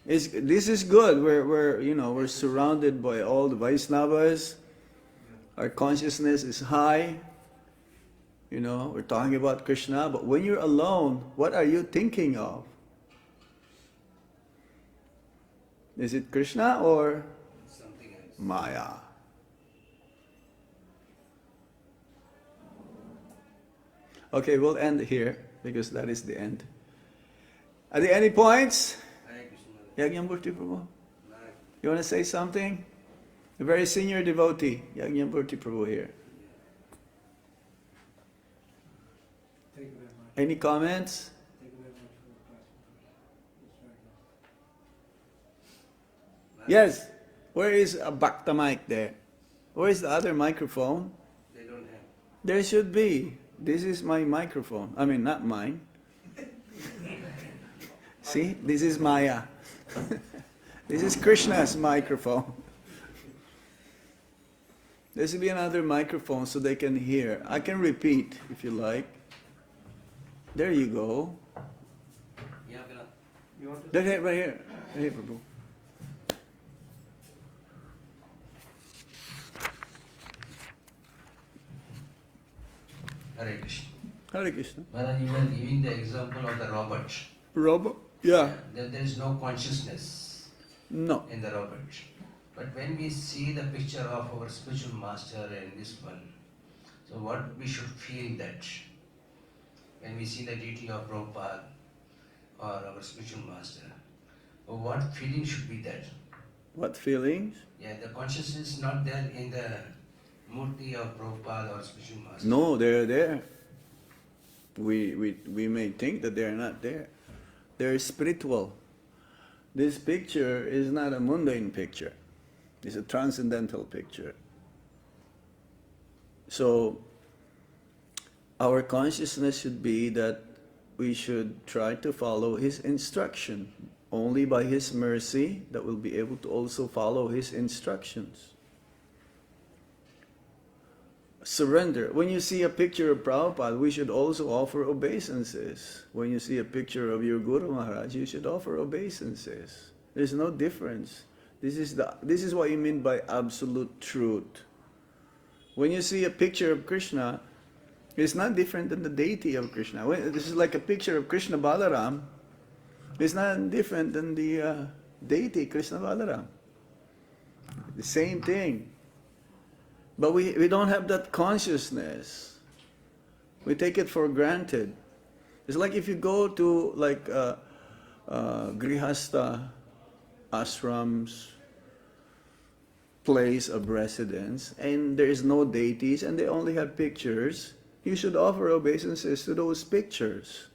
This is good. We're surrounded by all the Vaisnavas. Our consciousness is high. We're talking about Krishna. But when you're alone, what are you thinking of? Is it Krishna or Something else. Maya? Okay, we'll end here because that is the end. Are there any points? Hare Krishna. Yagyamurti Prabhu, Hare you want to say something? A very senior devotee, Yajnampurti Prabhu here. Thank you very much. Any comments? Thank you very much for the class. It's very nice. Yes. Where is a Bhakta mic there? Where is the other microphone? They don't have. There should be. This is my microphone. I mean, not mine. See, this is Maya. This is Krishna's microphone. There should be another microphone so they can hear. I can repeat if you like. There you go. Yeah, Vinod. You want to? Right here, right here. Right here, Prabhu. Hare Krishna. Hare Krishna. Maharaj, you were giving the example of the robot. Robot? Yeah. There is no consciousness No. in the robot. But when we see the picture of our spiritual master in this one, so what we should feel that when we see the deity of Prabhupada or our spiritual master, what feeling should be that? What feelings? Yeah, the consciousness is not there in the murti of Prabhupada or spiritual master. No, they're there. We may think that they're not there. They're spiritual. This picture is not a mundane picture. It's a transcendental picture. So, our consciousness should be that we should try to follow His instruction. Only by His mercy that we'll be able to also follow His instructions. Surrender. When you see a picture of Prabhupada, we should also offer obeisances. When you see a picture of your Guru Maharaj, you should offer obeisances. There's no difference. This is what you mean by absolute truth. When you see a picture of Krishna, it's not different than the deity of Krishna. This is like a picture of Krishna Balaram. It's not different than the deity Krishna Balaram. The same thing. But we don't have that consciousness. We take it for granted. It's like if you go to like Grihastha ashrams, place of residence, and there is no deities and they only have pictures, you should offer obeisances to those pictures.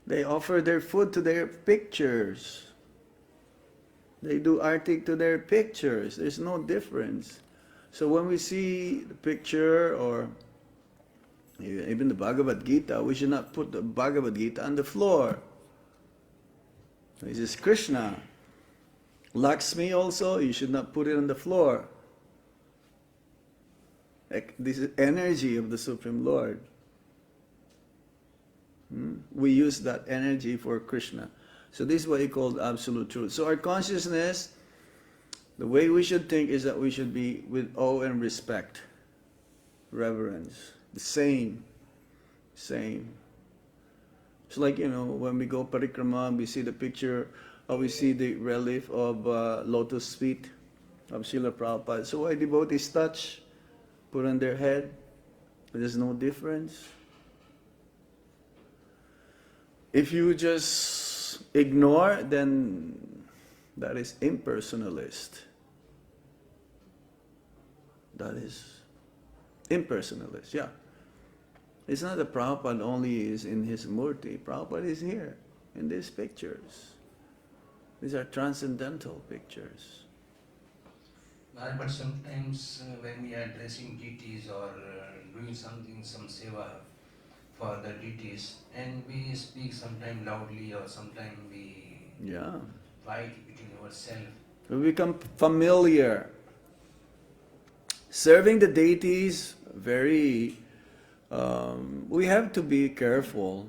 They offer their food to their pictures. They do artik to their pictures. There's no difference. So when we see the picture or even the Bhagavad Gita, we should not put the Bhagavad Gita on the floor. This is Krishna. Lakshmi also, you should not put it on the floor. This is energy of the Supreme Lord. We use that energy for Krishna. So this is what he called absolute truth. So our consciousness, the way we should think is that we should be with awe and respect, reverence, the same. It's like, when we go parikrama, we see the picture, or we see the relief of lotus feet of Srila Prabhupada. So why devotees touch, put on their head, there's no difference. If you just ignore, then that is impersonalist. That is impersonalist, yeah. It's not that Prabhupada only is in his murti. Prabhupada is here in these pictures. These are transcendental pictures. But sometimes when we are addressing deities or doing something, some seva for the deities, and we speak sometimes loudly or sometimes we fight between ourselves. We become familiar. Serving the deities, we have to be careful.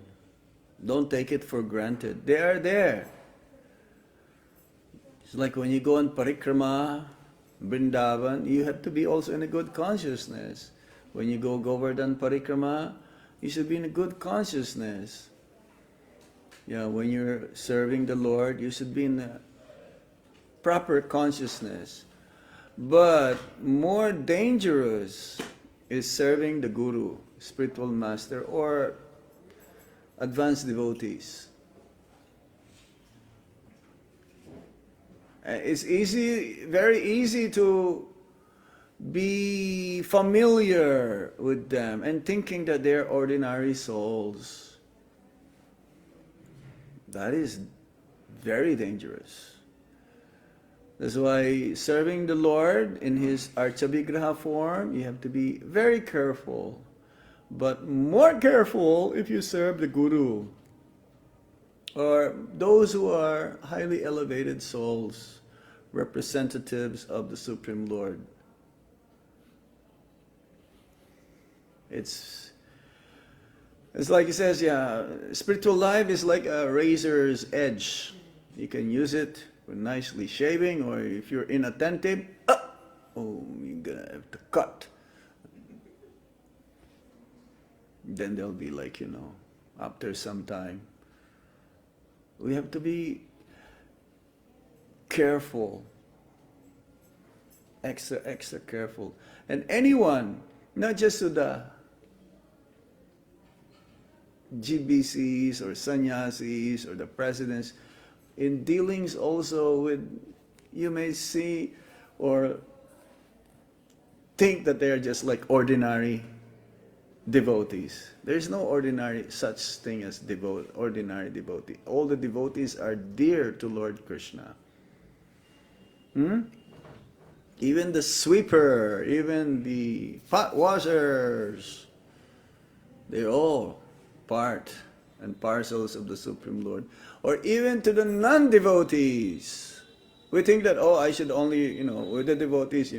Don't take it for granted. They are there. It's like when you go on parikrama, Vrindavan, you have to be also in a good consciousness. When you go Govardhan parikrama, you should be in a good consciousness. Yeah, when you're serving the Lord, you should be in a proper consciousness. But more dangerous is serving the Guru, spiritual master, or advanced devotees. It's easy, very easy to be familiar with them and thinking that they're ordinary souls. That is very dangerous. That's why serving the Lord in His Archavigraha form, you have to be very careful. But more careful if you serve the Guru or those who are highly elevated souls, representatives of the Supreme Lord. It's like he says, yeah, spiritual life is like a razor's edge. You can use it for nicely shaving, or if you're inattentive, you're gonna have to cut. Then they'll be like, after some time. We have to be careful, extra careful. And anyone, not just to the GBCs or sannyasis or the presidents, in dealings also with, you may see or think that they are just like ordinary devotees. There is no ordinary such thing as ordinary devotee. All the devotees are dear to Lord Krishna. Even the sweeper, even the pot washers, they're all part and parcels of the Supreme Lord. Or even to the non-devotees. We think that, I should only, with the devotees,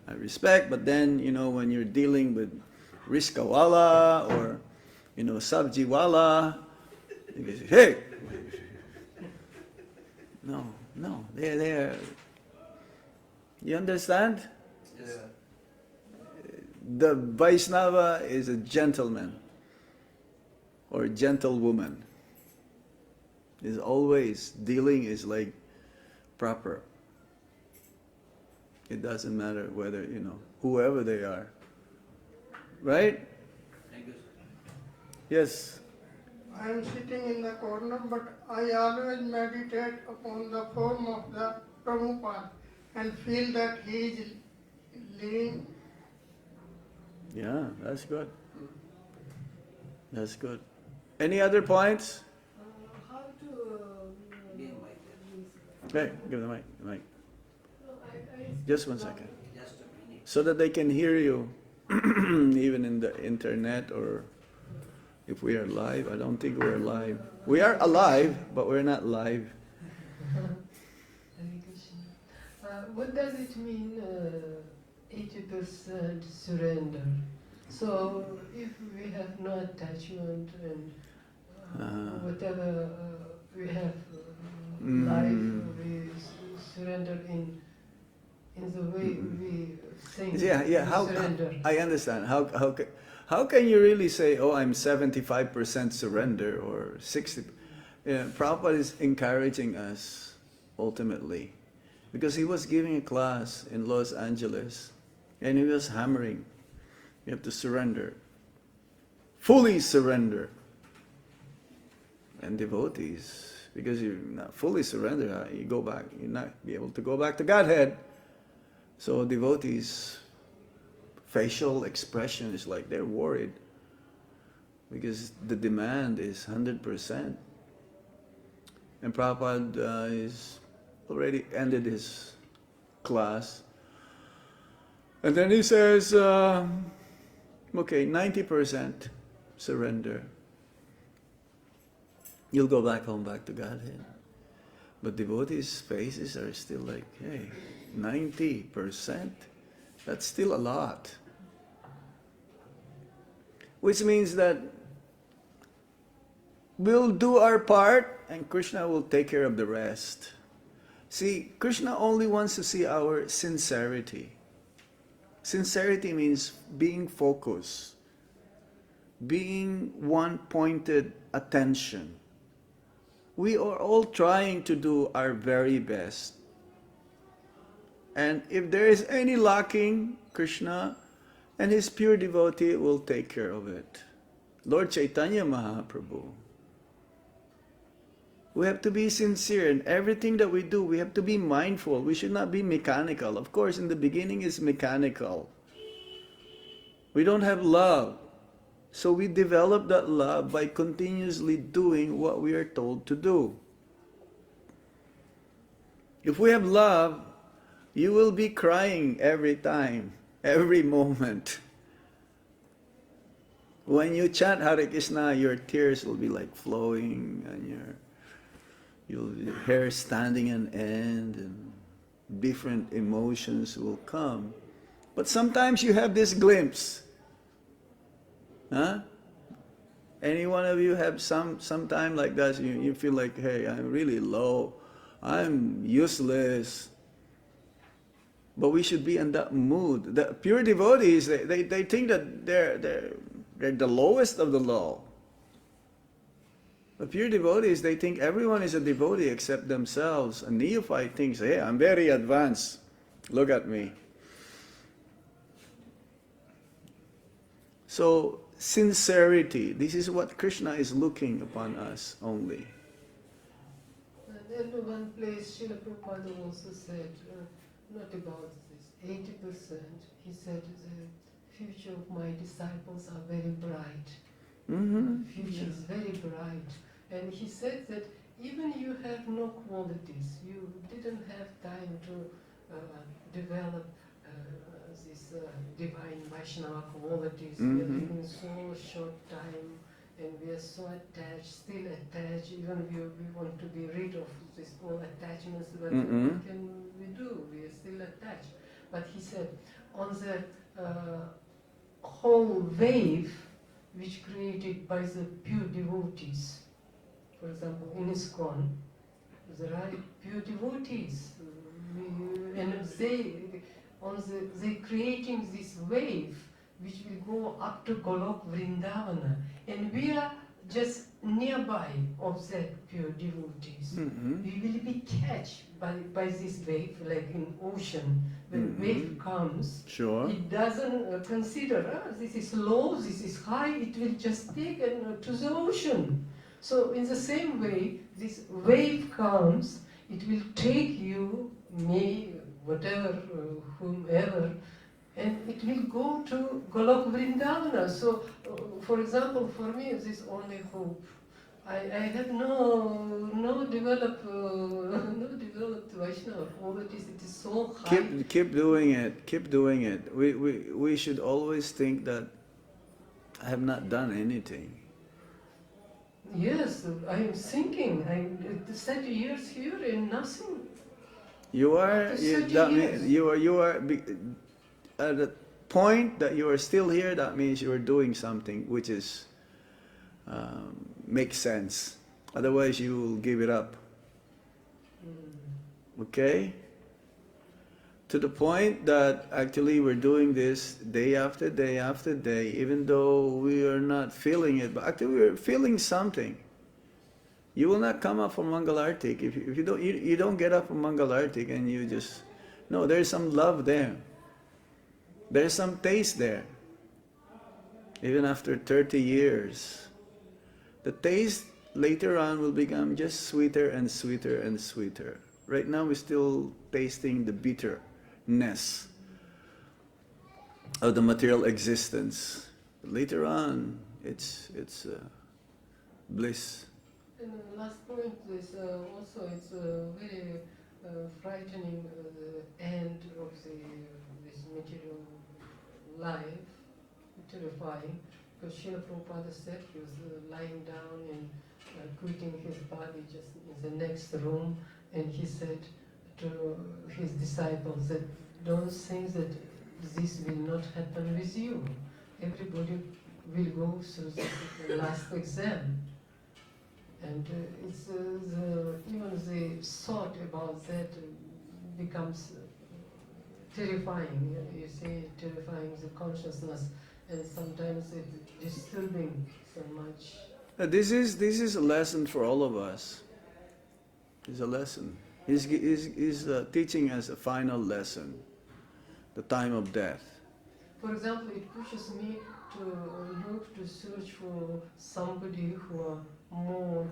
I respect, but then, when you're dealing with Riskawala or, Sabjiwala, you say, hey! No, they're, you understand? Yes. The Vaishnava is a gentleman or gentlewoman. Is always dealing is like proper. It doesn't matter whether, whoever they are. Right? Thank you, sir. Yes. I am sitting in the corner, but I always meditate upon the form of the Prabhupada and feel that he is living. Yeah, that's good. That's good. Any other points? How to... Give mic there. Okay, give the mic. no, Just one second. Just a minute. So that they can hear you, even in the internet or if we are live. I don't think we're live. We are alive, but we're not live. Hare Krishna. What does it mean, 80% surrender? So, if we have no attachment and whatever we have life, we surrender in the way we think. Yeah. How surrender. I understand. How can you really say, I'm 75% surrender or 60%? Prabhupada is encouraging us ultimately, because he was giving a class in Los Angeles and he was hammering. You have to surrender. Fully surrender. And devotees, because you're not fully surrender, you go back, you're not be able to go back to Godhead. So devotees, facial expression is like they're worried because the demand is 100%. And Prabhupada is already ended his class. And then he says, 90% surrender. You'll go back home, back to Godhead. But devotees' faces are still like, hey, 90%? That's still a lot. Which means that we'll do our part and Krishna will take care of the rest. See, Krishna only wants to see our sincerity. Sincerity means being focused, being one-pointed attention. We are all trying to do our very best. And if there is any lacking, Krishna and his pure devotee will take care of it. Lord Chaitanya Mahaprabhu, We have to be sincere in everything that we do. We have to be mindful. We should not be mechanical. Of course, in the beginning it's mechanical. We don't have love. So we develop that love by continuously doing what we are told to do. If we have love, you will be crying every time, every moment. When you chant Hare Krishna, your tears will be like flowing and your hair standing on end and different emotions will come. But sometimes you have this glimpse. Huh? Any one of you have some time like that, you feel like, hey, I'm really low, I'm useless. But we should be in that mood. The pure devotees, they think that they're the lowest of the low. The pure devotees, they think everyone is a devotee except themselves. A neophyte thinks, hey, I'm very advanced. Look at me. So, sincerity, this is what Krishna is looking upon us only. And in one place, Srila Prabhupada also said, not about this, 80%, he said, the future of my disciples are very bright. Mm-hmm. Future is very bright. And he said that even you have no qualities, you didn't have time to develop this divine Vaishnava qualities. We are living so short time and we are so attached, still attached, even we want to be rid of this all attachments, but what can we do? We are still attached. But he said, on the whole wave which created by the pure devotees, for example, in ISKCON, there are pure devotees, and they creating this wave which will go up to Golok Vrindavana, and we are just nearby of that pure devotees. We will be catched by this wave, like in ocean. When wave comes, Sure. it doesn't consider, this is low, this is high, it will just take to the ocean. So in the same way, this wave comes, it will take you, me, whatever, whomever, and it will go to Golok Vrindavana. So, for example, for me, this is only hope. I have no developed Vaishnava qualities. It is so high. Keep doing it. Keep doing it. We should always think that I have not done anything. Yes, I am thinking. I'm 30 years here and nothing. You are After you, 30 that years. mean, you are at the point that you are still here. That means you are doing something which is makes sense. Otherwise, you will give it up. Okay? To the point that actually we're doing this day after day after day, even though we are not feeling it, but actually we're feeling something. You will not come up from Mangalartik if you don't get up from Mangalartik and you just no. There's some love there. There's some taste there. Even after 30 years, the taste later on will become just sweeter and sweeter and sweeter. Right now we're still tasting the bitterness of the material existence. But later on, it's bliss. And the last point is also it's very frightening the end of this material life, terrifying. Because Srila Prabhupada said he was lying down and quitting his body just in the next room, and he said to his disciples that don't think that this will not happen with you. Everybody will go through the last exam. And it's even the thought about that becomes terrifying. You see, terrifying the consciousness, and sometimes it's disturbing so much. This is a lesson for all of us. It's a lesson. He's teaching us a final lesson, the time of death. For example, it pushes me to look to search for somebody who are more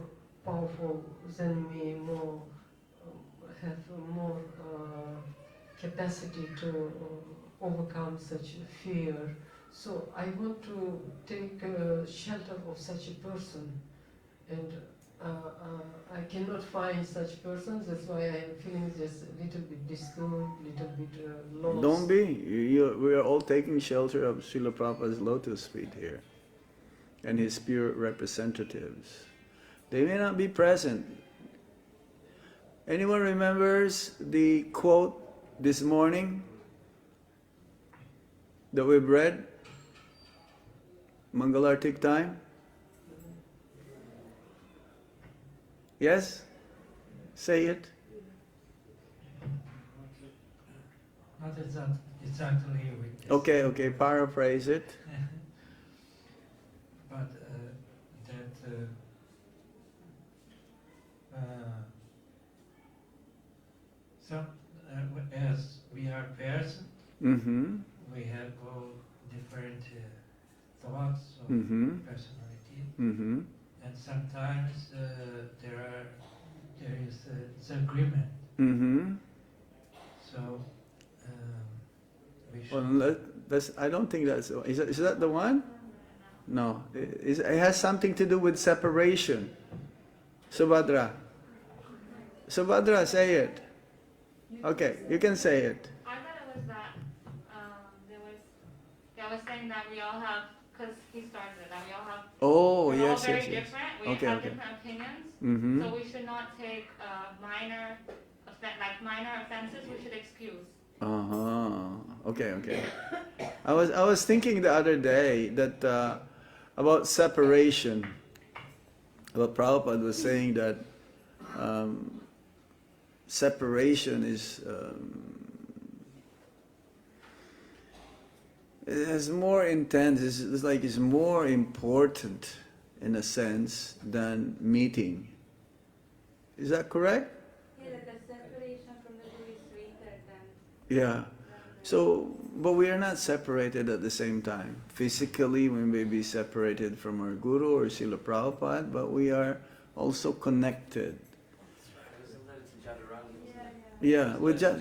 powerful than me, more have more capacity to overcome such fear. So I want to take shelter of such a person, and I cannot find such persons. That's why I am feeling just a little bit disturbed, little bit lost. Don't be. We are all taking shelter of Srila Prabhupada's lotus feet here and his spirit representatives. They may not be present. Anyone remembers the quote this morning that we've read? Mangalartik time? Yes? Say it. Not exactly with this. Okay, paraphrase it. But that some as we are person, Mm-hmm. we have all different thoughts of personality, Mm-hmm. and sometimes there is disagreement. Mm-hmm. So we should. Well, I don't think that's... Is that the one? No. It has something to do with separation. Subhadra. Subhadra, say it. Okay, you can say it. I thought it was that I was saying that we all have, because he started it, that we all have, Oh, we're all yes, very yes, yes. different. We Okay, have okay. different opinions. Mm-hmm. So we should not take minor offenses. We should excuse. Uh-huh. Okay. I was thinking the other day that about separation. What Prabhupada was saying that separation is it's more intense. It's like it's more important in a sense than meeting. Is that correct? Yeah, that the separation from the Guru is sweeter than. Yeah. So, but we are not separated at the same time. Physically, we may be separated from our Guru or Srila Prabhupada, but we are also connected. Yeah, with yeah.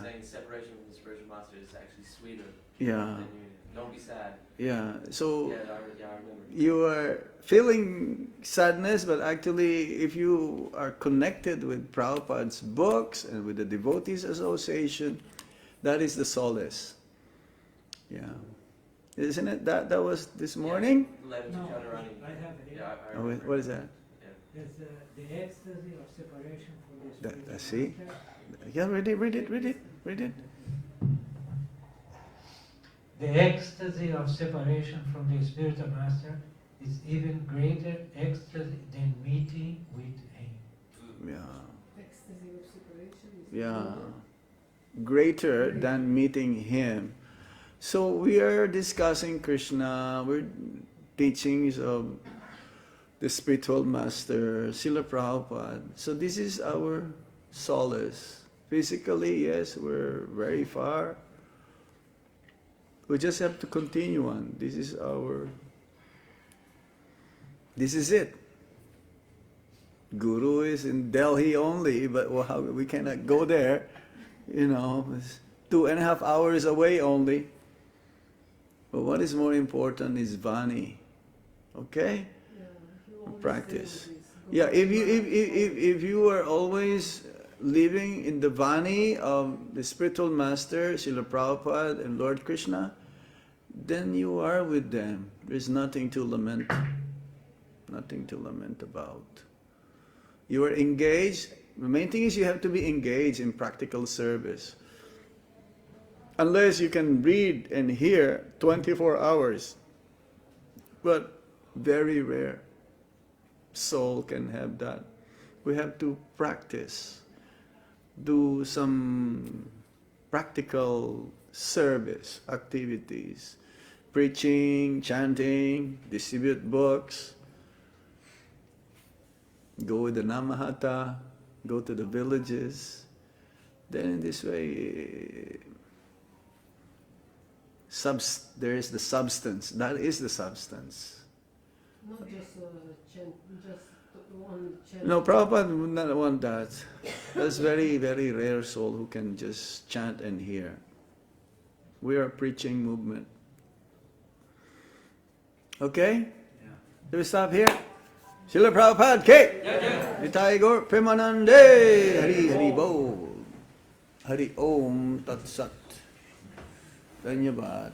Saying separation from the spiritual master is actually sweeter Yeah. than unity. Don't be sad. Yeah. So Yeah, I remember. you are feeling sadness, but actually, if you are connected with Prabhupada's books and with the Devotees Association, that is the solace. Yeah. Isn't it? That was this morning? Letter to No, Janardana. I have it. Yeah, I Oh, remember. what is that? There's the ecstasy of separation from the spiritual See? master. Yeah, read it. The ecstasy of separation from the spiritual master is even greater ecstasy than meeting with him. Yeah. Ecstasy of separation is Yeah. Greater than meeting him. So we are discussing Krishna, we're teachings of the spiritual master, Srila Prabhupada. So this is our solace. Physically, yes, we're very far. We just have to continue on. This is it. Guru is in Delhi only, but we cannot go there. It's 2.5 hours away only. But what is more important is Vani. Okay? Practice. Yeah, if you are always living in the Vani of the spiritual master, Srila Prabhupada and Lord Krishna, then you are with them. There's nothing to lament. Nothing to lament about. You are engaged. The main thing is you have to be engaged in practical service. Unless you can read and hear 24 hours. But very rare soul can have that. We have to practice. Do some practical service activities. Preaching, chanting, distribute books. Go with the Namahata, go to the villages. Then in this way, there is the substance. That is the substance. Not just chant, just one chant. No, Prabhupada would not want that. That's very, very rare soul who can just chant and hear. We are a preaching movement. Okay? Do we stop here? Srila Prabhupada K. Nitai Gaur Premanande. Hari Hari Bol. Hari Om Tat Sat. Dhanyavad.